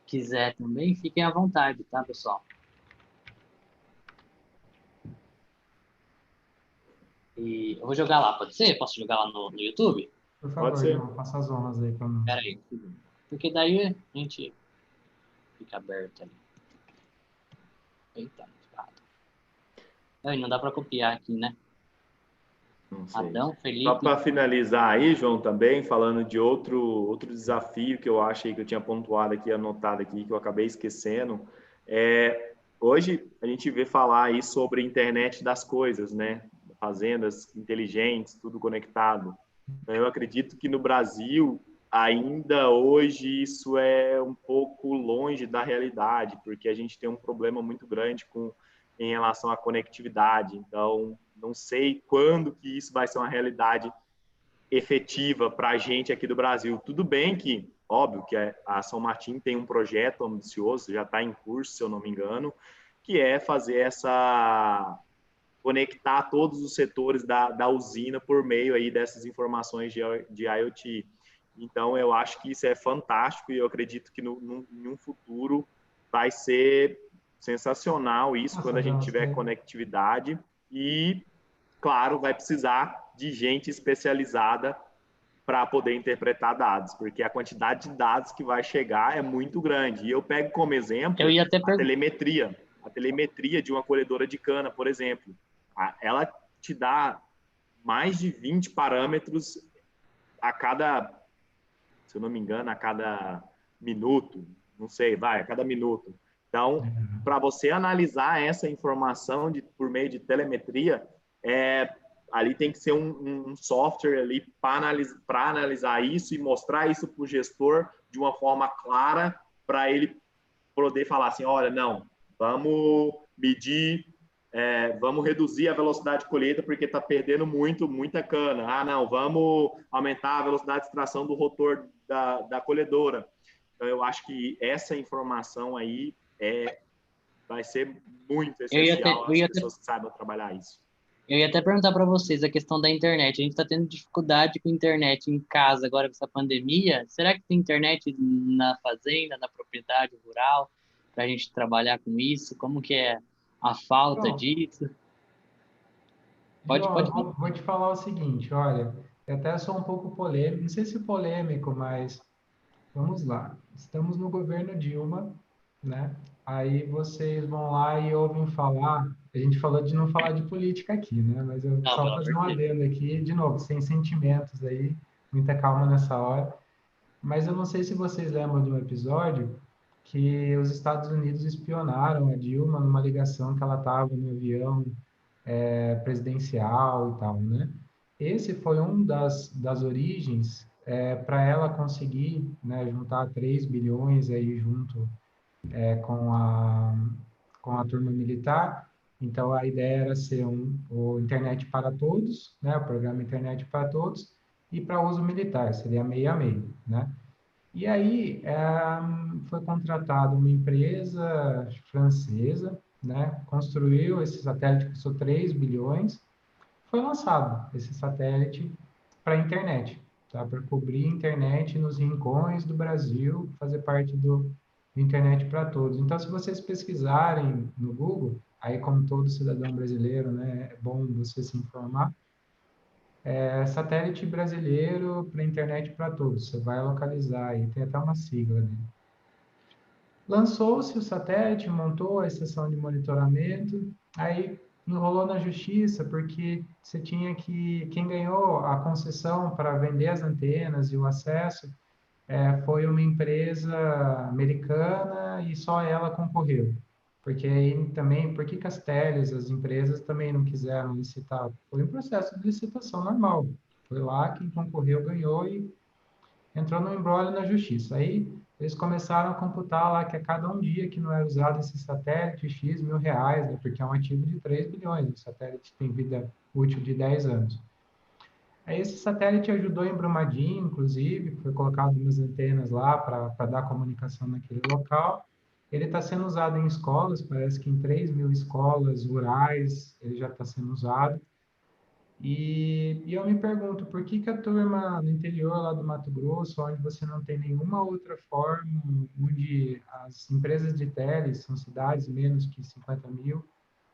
quiser também, fiquem à vontade, tá, pessoal? E eu vou jogar lá, pode ser? Posso jogar lá no YouTube? Por Pode favor, ser. João, faça as honras aí para nós. Pera aí. Porque daí a gente fica aberto ali. Eita, errado. Não dá para copiar aqui, né? Não sei. Adão, Felipe... Só para finalizar aí, João, também, falando de outro desafio que eu achei que eu tinha pontuado aqui, anotado aqui, que eu acabei esquecendo. Hoje a gente vê falar aí sobre a internet das coisas, né? Fazendas inteligentes, tudo conectado. Então, eu acredito que no Brasil ainda hoje isso é um pouco longe da realidade, porque a gente tem um problema muito grande em relação à conectividade. Então, não sei quando que isso vai ser uma realidade efetiva para a gente aqui do Brasil. Tudo bem que, óbvio, que a São Martin tem um projeto ambicioso, já está em curso, se eu não me engano, que é fazer conectar todos os setores da usina por meio aí dessas informações de IoT. Então, eu acho que isso é fantástico e eu acredito que em um futuro vai ser sensacional isso quando a gente tiver conectividade e, claro, vai precisar de gente especializada para poder interpretar dados, porque a quantidade de dados que vai chegar é muito grande. E eu pego como exemplo a telemetria de uma colhedora de cana, por exemplo. Ela te dá mais de 20 parâmetros a cada, se eu não me engano, a cada minuto, não sei, a cada minuto. Então, para você analisar essa informação por meio de telemetria, ali tem que ser um software ali para analisar isso e mostrar isso para o gestor de uma forma clara para ele poder falar assim, olha, não, vamos medir, vamos reduzir a velocidade de colheita porque está perdendo muita cana. Ah, não, vamos aumentar a velocidade de extração do rotor da colhedora. Então, eu acho que essa informação aí vai ser muito essencial as pessoas que saibam trabalhar isso. Eu ia até perguntar para vocês a questão da internet. A gente está tendo dificuldade com internet em casa agora com essa pandemia. Será que tem internet na fazenda, na propriedade rural, para a gente trabalhar com isso? Como que é a falta disso? Pode. Vou te falar o seguinte, olha, eu até sou um pouco polêmico, não sei se polêmico, mas vamos lá. Estamos no governo Dilma, né? Aí vocês vão lá e ouvem falar. A gente falou de não falar de política aqui, né? Mas eu só fazer um adendo aqui, de novo, sem sentimentos aí, muita calma nessa hora. Mas eu não sei se vocês lembram de um episódio que os Estados Unidos espionaram a Dilma numa ligação que ela estava no avião presidencial e tal, né? Esse foi um das origens para ela conseguir, né, juntar 3 bilhões aí junto com a turma militar. Então, a ideia era ser o Internet para Todos, né, o programa Internet para Todos, e para uso militar, seria meio a meio, né? E aí, foi contratada uma empresa francesa, né, construiu esse satélite que custou 3 bilhões, foi lançado esse satélite para a internet, tá? Para cobrir a internet nos rincões do Brasil, fazer parte do Internet para Todos. Então, se vocês pesquisarem no Google, aí como todo cidadão brasileiro, né, é bom você se informar, satélite brasileiro para internet para todos. Você vai localizar aí, tem até uma sigla dele. Lançou-se o satélite, montou a estação de monitoramento, aí enrolou na justiça porque você tinha quem ganhou a concessão para vender as antenas e o acesso foi uma empresa americana e só ela concorreu. Porque aí também, por que as teles, as empresas também não quiseram licitar? Foi um processo de licitação normal. Foi lá, quem concorreu ganhou e entrou no imbróglio na justiça. Aí eles começaram a computar lá que a cada um dia que não era usado esse satélite, X mil reais, né, porque é um ativo de 3 bilhões, o satélite tem vida útil de 10 anos. Aí esse satélite ajudou em Brumadinho, inclusive, foi colocado umas antenas lá para dar comunicação naquele local. Ele está sendo usado em escolas, parece que em 3 mil escolas rurais ele já está sendo usado. E eu me pergunto, por que a turma no interior lá do Mato Grosso, onde você não tem nenhuma outra forma, onde as empresas de tele são cidades menos que 50 mil,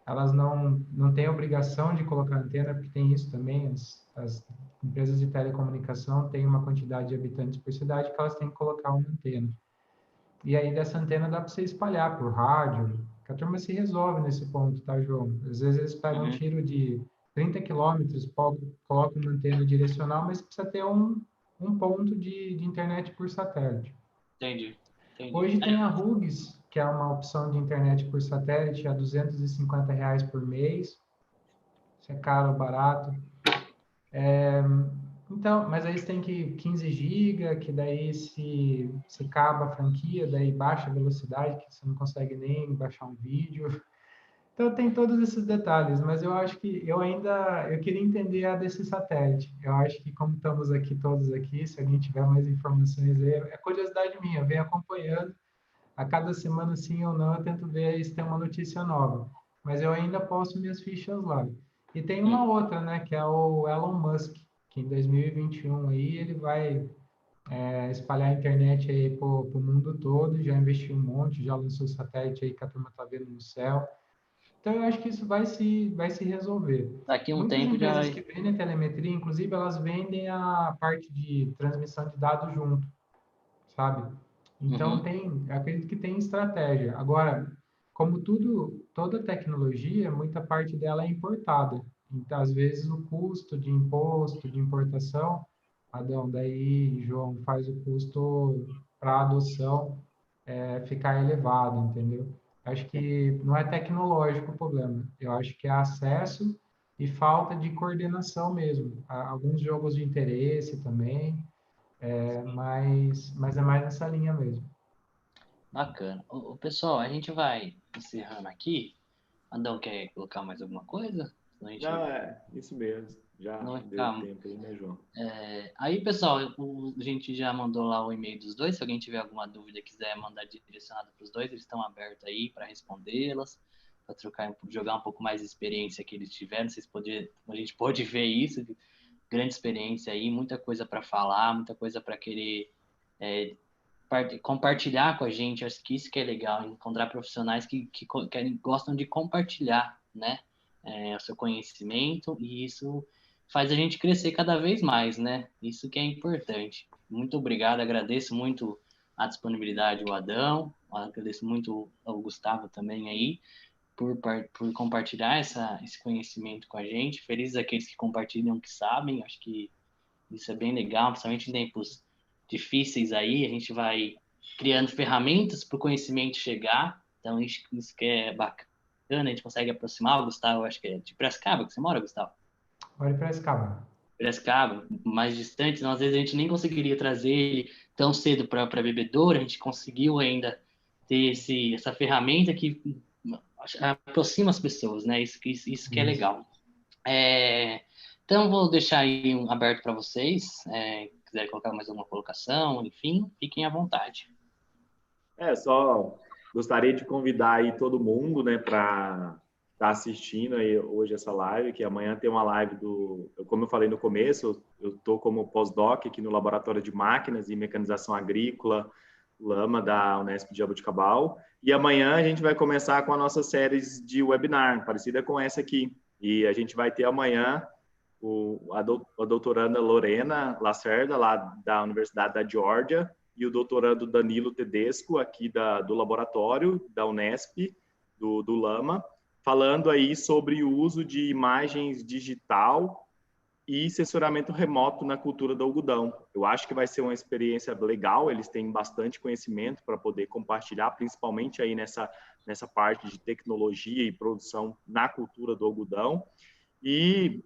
elas não têm obrigação de colocar antena, porque tem isso também, as empresas de telecomunicação têm uma quantidade de habitantes por cidade que elas têm que colocar uma antena. E aí dessa antena dá para você espalhar por rádio, que a turma se resolve nesse ponto, tá, João? Às vezes eles pegam um tiro de 30 quilômetros, colocam uma antena direcional, mas precisa ter um ponto de internet por satélite. Entendi. Hoje tem a Hughes, que é uma opção de internet por satélite a R$ 250 reais por mês. Isso é caro ou barato. Então, mas aí você tem que 15 GB, que daí se acaba a franquia, daí baixa a velocidade, que você não consegue nem baixar um vídeo. Então tem todos esses detalhes, mas eu acho que eu queria entender a desse satélite. Eu acho que como estamos aqui todos aqui, se alguém tiver mais informações aí, é curiosidade minha, eu venho acompanhando a cada semana, sim ou não, eu tento ver se tem uma notícia nova. Mas eu ainda posto minhas fichas lá. E tem uma Hum. outra, né, que é o Elon Musk, que em 2021 aí ele vai espalhar a internet aí para o mundo todo, já investiu um monte, já lançou satélite aí que a turma está vendo no céu. Então, eu acho que isso vai se resolver. Daqui a um Muitas tempo já empresas que vai. vendem telemetria, inclusive, elas vendem a parte de transmissão de dados junto, sabe? Então, Uhum. acredito que tem estratégia. Agora, como tudo, toda tecnologia, muita parte dela é importada. Então, às vezes, o custo de imposto, de importação, Adão, daí, João, faz o custo para adoção ficar elevado, entendeu? Acho que não é tecnológico o problema. Eu acho que é acesso e falta de coordenação mesmo. Há alguns jogos de interesse também, mas é mais nessa linha mesmo. Bacana. Pessoal, a gente vai encerrando aqui. Adão, quer colocar mais alguma coisa? Senão a Não, gente é isso mesmo. Já não vai deu ficar. tempo aí, né, João? Aí, pessoal, a gente já mandou lá o e-mail dos dois. Se alguém tiver alguma dúvida, quiser mandar direcionado para os dois, eles estão abertos aí para respondê-las, para trocar, jogar um pouco mais de experiência que eles tiveram. A gente pode ver isso, grande experiência aí, muita coisa para falar, muita coisa para querer é, compartilhar com a gente. Acho que isso que é legal, encontrar profissionais que gostam de compartilhar, né, o seu conhecimento, e isso faz a gente crescer cada vez mais, né? Isso que é importante. Muito obrigado, agradeço muito a disponibilidade do Adão, agradeço muito ao Gustavo também aí por compartilhar esse conhecimento com a gente. Felizes aqueles que compartilham, que sabem, acho que isso é bem legal, principalmente em tempos difíceis aí, a gente vai criando ferramentas para o conhecimento chegar, então isso que é bacana, a gente consegue aproximar o Gustavo, acho que é de Piracicaba que você mora, Gustavo? Olha para esse cabo. Piracicaba, mais distante, então, às vezes a gente nem conseguiria trazer ele tão cedo para a bebedoura, a gente conseguiu ainda ter essa ferramenta que aproxima as pessoas, né? Isso que é Isso. legal. Então, vou deixar aí aberto para vocês. Quiser colocar mais alguma colocação, enfim, fiquem à vontade. Só gostaria de convidar aí todo mundo, né, para estar assistindo aí hoje essa live, que amanhã tem uma live como eu falei no começo, eu estou como pós-doc aqui no Laboratório de Máquinas e Mecanização Agrícola, Lama, da Unesp de Jaboticabal, e amanhã a gente vai começar com a nossa série de webinar, parecida com essa aqui, e a gente vai ter amanhã a doutoranda Lorena Lacerda, lá da Universidade da Geórgia, e o doutorando Danilo Tedesco, aqui do laboratório da Unesp, do Lama, falando aí sobre o uso de imagens digital e sensoramento remoto na cultura do algodão. Eu acho que vai ser uma experiência legal, eles têm bastante conhecimento para poder compartilhar, principalmente aí nessa parte de tecnologia e produção na cultura do algodão. E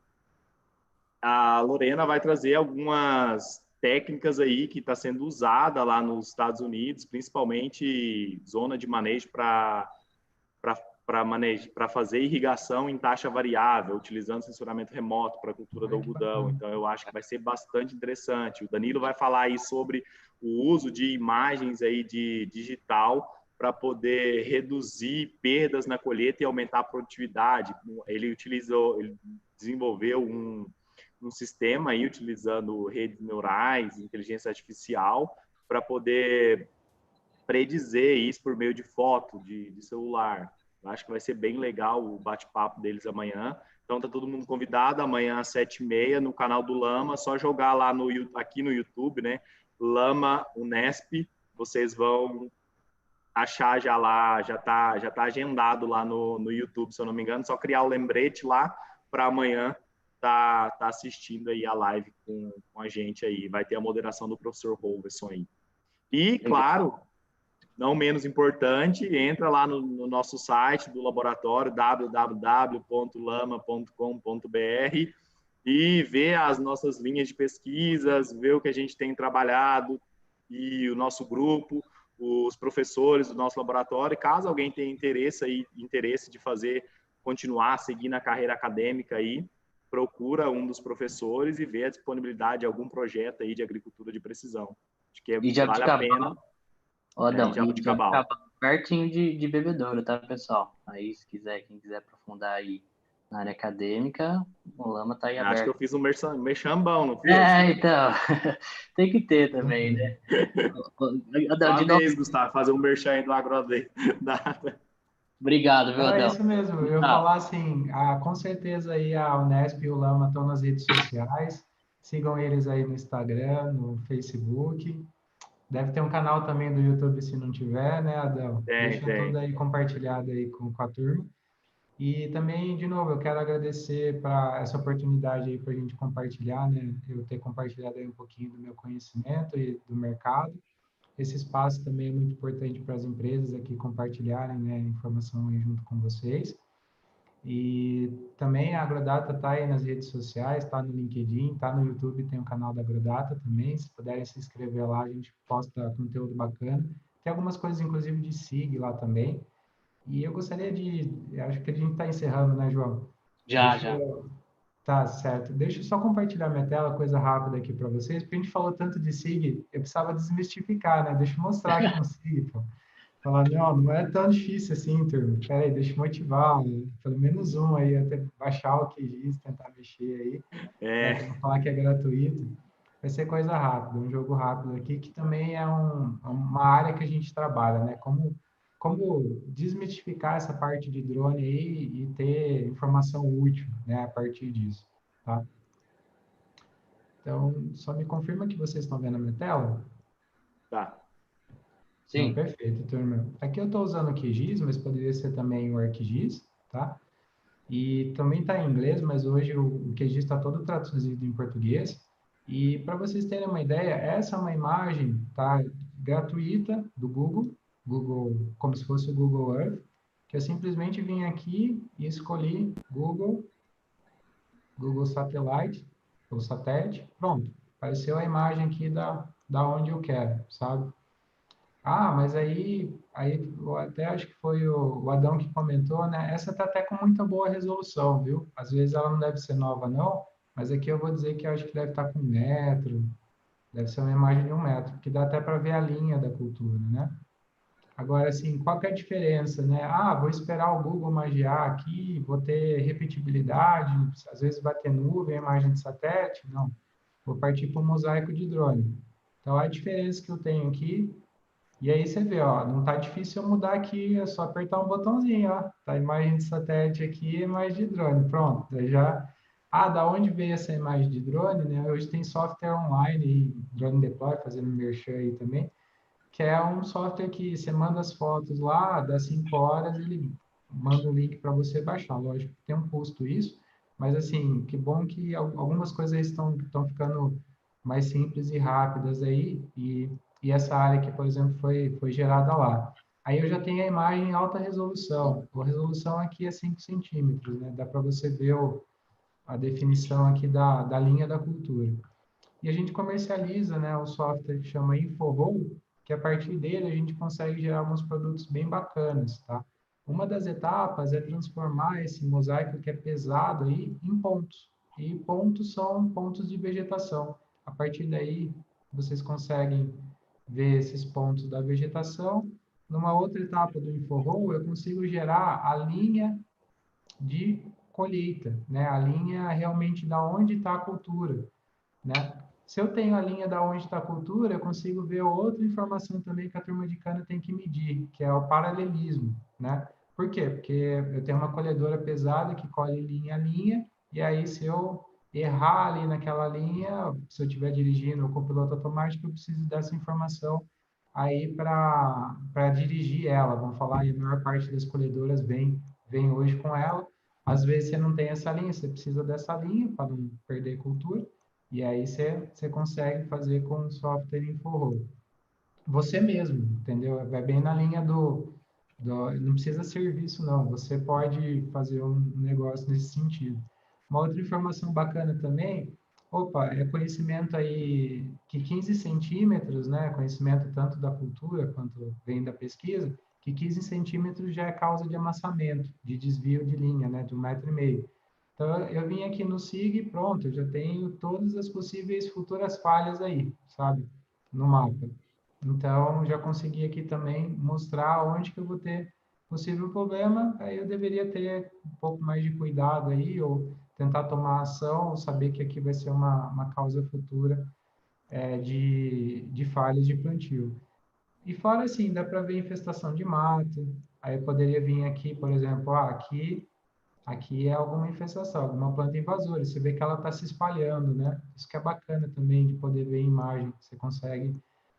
a Lorena vai trazer algumas técnicas aí que está sendo usada lá nos Estados Unidos, principalmente zona de manejo para fazer irrigação em taxa variável, utilizando sensoramento remoto para a cultura do Olha que algodão. bacana. Então, eu acho que vai ser bastante interessante. O Danilo vai falar aí sobre o uso de imagens aí de digital para poder reduzir perdas na colheita e aumentar a produtividade. Ele desenvolveu um sistema aí utilizando redes neurais, inteligência artificial, para poder predizer isso por meio de foto de celular. Eu acho que vai ser bem legal o bate-papo deles amanhã. Então tá todo mundo convidado amanhã às 7h30 no canal do Lama, só jogar lá aqui no YouTube, né? Lama Unesp, vocês vão achar já lá, já tá agendado lá no YouTube, se eu não me engano, só criar o lembrete lá para amanhã tá assistindo aí a live com a gente aí. Vai ter a moderação do professor Roverson aí. E, Legal. claro, não menos importante, entra lá no nosso site do laboratório, www.lama.com.br, e ver as nossas linhas de pesquisas, ver o que a gente tem trabalhado e o nosso grupo, os professores do nosso laboratório. Caso alguém tenha interesse de continuar, seguir na carreira acadêmica aí, procura um dos professores e vê a disponibilidade de algum projeto aí de agricultura de precisão. Acho que vale a pena. Adão, e Jabuticabal. Pertinho de Bebedouro, tá, pessoal? Aí, se quiser, quem quiser aprofundar aí na área acadêmica, o Lama tá aí aberto. Acho que eu fiz um merchambão, não fiz? Então, tem que ter também, né? Adão, vez, Gustavo, fazer um merchan aí do Agrodata. Obrigado, viu, Adão? É isso mesmo, eu ia falar assim, com certeza aí a Unesp e o Lama estão nas redes sociais, sigam eles aí no Instagram, no Facebook, deve ter um canal também do YouTube se não tiver, né, Adão? Deixa tudo aí compartilhado aí com a turma. E também, de novo, eu quero agradecer para essa oportunidade aí para a gente compartilhar, né, eu ter compartilhado aí um pouquinho do meu conhecimento e do mercado. Esse espaço também é muito importante para as empresas aqui compartilharem, né, informação aí junto com vocês. E também a Agrodata está aí nas redes sociais, está no LinkedIn, está no YouTube, tem o canal da Agrodata também. Se puderem se inscrever lá, a gente posta conteúdo bacana. Tem algumas coisas, inclusive, de SIG lá também. E eu gostaria acho que a gente está encerrando, né, João? Já. Tá, certo. Deixa eu só compartilhar minha tela, coisa rápida aqui para vocês, porque a gente falou tanto de SIG, eu precisava desmistificar, né? Deixa eu mostrar aqui um SIG, pô. Falar, não é tão difícil assim, turma. Peraí, deixa eu motivar, né? Pelo menos um aí, até baixar o QGIS, tentar mexer aí. Vou falar que é gratuito. Vai ser coisa rápida, um jogo rápido aqui, que também é uma área que a gente trabalha, né? Como desmistificar essa parte de drone aí e ter informação útil, né, a partir disso, tá? Então, só me confirma que vocês estão vendo a minha tela? Tá. Sim. Não, perfeito, turma. Aqui eu estou usando o QGIS, mas poderia ser também o ArcGIS, tá? E também está em inglês, mas hoje o QGIS está todo traduzido em português. E para vocês terem uma ideia, essa é uma imagem, tá, gratuita do Google, como se fosse o Google Earth, que eu simplesmente vim aqui e escolhi Google Satellite, ou satélite, pronto. Apareceu a imagem aqui da onde eu quero, sabe? Mas aí eu até acho que foi o Adão que comentou, né? Essa tá até com muita boa resolução, viu? Às vezes ela não deve ser nova, não, mas aqui eu vou dizer que eu acho que deve estar com 1 metro, deve ser uma imagem de 1 metro, que dá até para ver a linha da cultura, né? Agora, assim, qual que é a diferença, né? Vou esperar o Google magiar aqui, vou ter repetibilidade, às vezes vai ter nuvem, imagem de satélite, não. Vou partir para o mosaico de drone. Então, a diferença que eu tenho aqui, e aí você vê, ó, não tá difícil eu mudar aqui, é só apertar um botãozinho, ó. Tá a imagem de satélite aqui e imagem de drone, pronto. Daí já, da onde veio essa imagem de drone, né? Hoje tem software online, e Drone Deploy, fazendo merchan aí também, que é um software que você manda as fotos lá, dá 5 horas, ele manda o link para você baixar. Lógico que tem um custo isso, mas assim, que bom que algumas coisas estão ficando mais simples e rápidas aí, e essa área que, por exemplo, foi gerada lá. Aí eu já tenho a imagem em alta resolução. A resolução aqui é 5 centímetros, né? Dá para você ver a definição aqui da linha da cultura. E a gente comercializa, né, o software que chama InfoRoll, que a partir dele a gente consegue gerar alguns produtos bem bacanas, tá? Uma das etapas é transformar esse mosaico que é pesado aí em pontos. E pontos são pontos de vegetação. A partir daí, vocês conseguem ver esses pontos da vegetação. Numa outra etapa do InfoRoll, eu consigo gerar a linha de colheita, né? A linha realmente da onde está a cultura, né? Se eu tenho a linha da onde está a cultura, eu consigo ver outra informação também que a turma de cana tem que medir, que é o paralelismo, né? Por quê? Porque eu tenho uma colhedora pesada que colhe linha a linha, e aí se eu errar ali naquela linha, se eu estiver dirigindo ou com piloto automático, eu preciso dessa informação aí para dirigir ela. Vamos falar, e a maior parte das colhedoras vem hoje com ela. Às vezes você não tem essa linha, você precisa dessa linha para não perder cultura. E aí você consegue fazer com o software InfoRoll. Você mesmo, entendeu? Vai bem na linha não precisa serviço, não. Você pode fazer um negócio nesse sentido. Uma outra informação bacana também, opa, é conhecimento aí que 15 centímetros, né, conhecimento tanto da cultura quanto vem da pesquisa, que 15 centímetros já é causa de amassamento, de desvio de linha, né, de 1,5 m. Então, eu vim aqui no SIG e pronto, eu já tenho todas as possíveis futuras falhas aí, sabe, no mapa. Então, já consegui aqui também mostrar onde que eu vou ter possível problema, aí eu deveria ter um pouco mais de cuidado aí, ou tentar tomar ação, ou saber que aqui vai ser uma causa futura de falhas de plantio. E fora assim, dá para ver infestação de mato, aí eu poderia vir aqui, por exemplo, aqui é alguma infestação, alguma planta invasora, você vê que ela está se espalhando, né? Isso que é bacana também de poder ver a imagem, você consegue,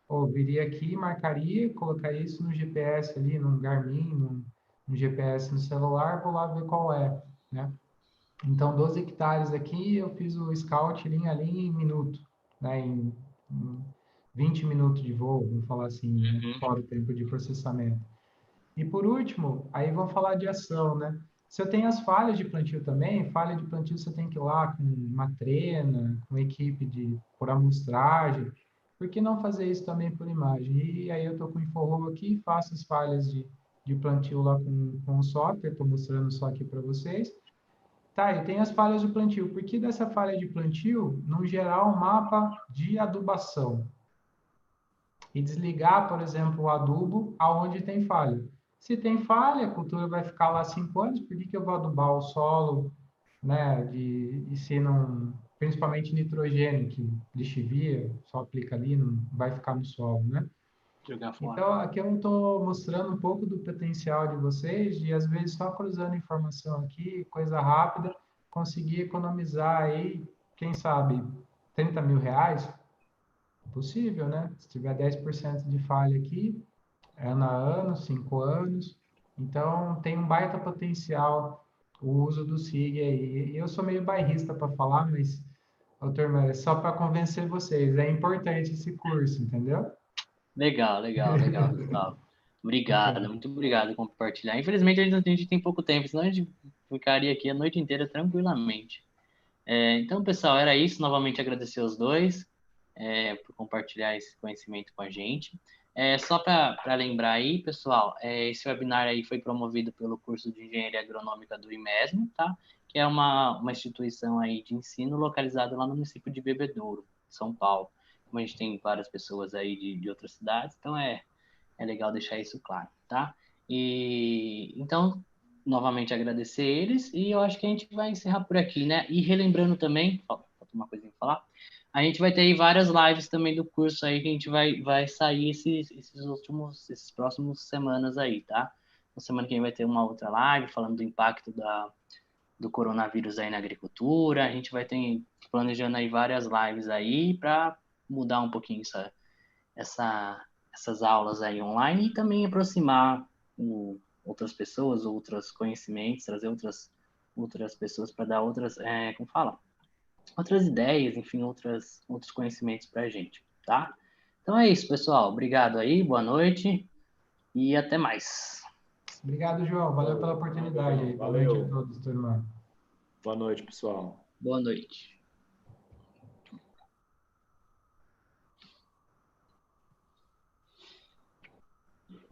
ou viria aqui, marcaria, colocaria isso no GPS ali, num Garmin, num GPS no celular, vou lá ver qual é, né? Então, 12 hectares aqui, eu fiz o scout linha a linha em minuto, né? Em 20 minutos de voo, vamos falar assim, né? Uhum. Fora o tempo de processamento. E por último, aí vamos falar de ação, né? Se eu tenho as falhas de plantio também, falha de plantio você tem que ir lá com uma trena, com equipe por amostragem. Por que não fazer isso também por imagem? E aí eu estou com o InfoRow aqui, faço as falhas de plantio lá com o software, estou mostrando só aqui para vocês. Tá, e tem as falhas de plantio. Por que dessa falha de plantio não gerar um mapa de adubação? E desligar, por exemplo, o adubo aonde tem falha. Se tem falha, a cultura vai ficar lá 5 anos, por que que eu vou adubar o solo, né, e se não, principalmente nitrogênio, que lixivia, só aplica ali, não vai ficar no solo, né? Jogar fora. Então, aqui eu estou mostrando um pouco do potencial de vocês, de às vezes só cruzando informação aqui, coisa rápida, conseguir economizar aí, quem sabe, 30 mil reais, possível, né? Se tiver 10% de falha aqui, ano a ano, 5 anos. Então, tem um baita potencial o uso do SIG aí. E eu sou meio bairrista para falar, mas, doutor, é só para convencer vocês. É importante esse curso, entendeu? Legal, legal, legal, Gustavo. Obrigado, muito obrigado por compartilhar. Infelizmente, a gente tem pouco tempo, senão a gente ficaria aqui a noite inteira tranquilamente. Então, pessoal, era isso. Novamente agradecer aos dois por compartilhar esse conhecimento com a gente. Só para lembrar aí, pessoal, esse webinar aí foi promovido pelo curso de Engenharia Agronômica do IMESM, tá? Que é uma instituição aí de ensino localizada lá no município de Bebedouro, São Paulo. Como a gente tem várias pessoas aí de outras cidades, então é legal deixar isso claro, tá? E então, novamente agradecer eles e eu acho que a gente vai encerrar por aqui, né? E relembrando também, falta uma coisinha pra falar, a gente vai ter aí várias lives também do curso aí que a gente vai sair esses próximos semanas aí, tá? Na semana que vem vai ter uma outra live falando do impacto do coronavírus aí na agricultura. A gente vai ter planejando aí várias lives aí para mudar um pouquinho essas aulas aí online e também aproximar outras pessoas, outros conhecimentos, trazer outras pessoas para dar como fala? Outras ideias, enfim, outros conhecimentos para a gente, tá? Então é isso, pessoal. Obrigado aí, boa noite e até mais. Obrigado, João. Valeu pela oportunidade aí. Boa noite a Valeu. todos, turma. Boa noite, pessoal. Boa noite.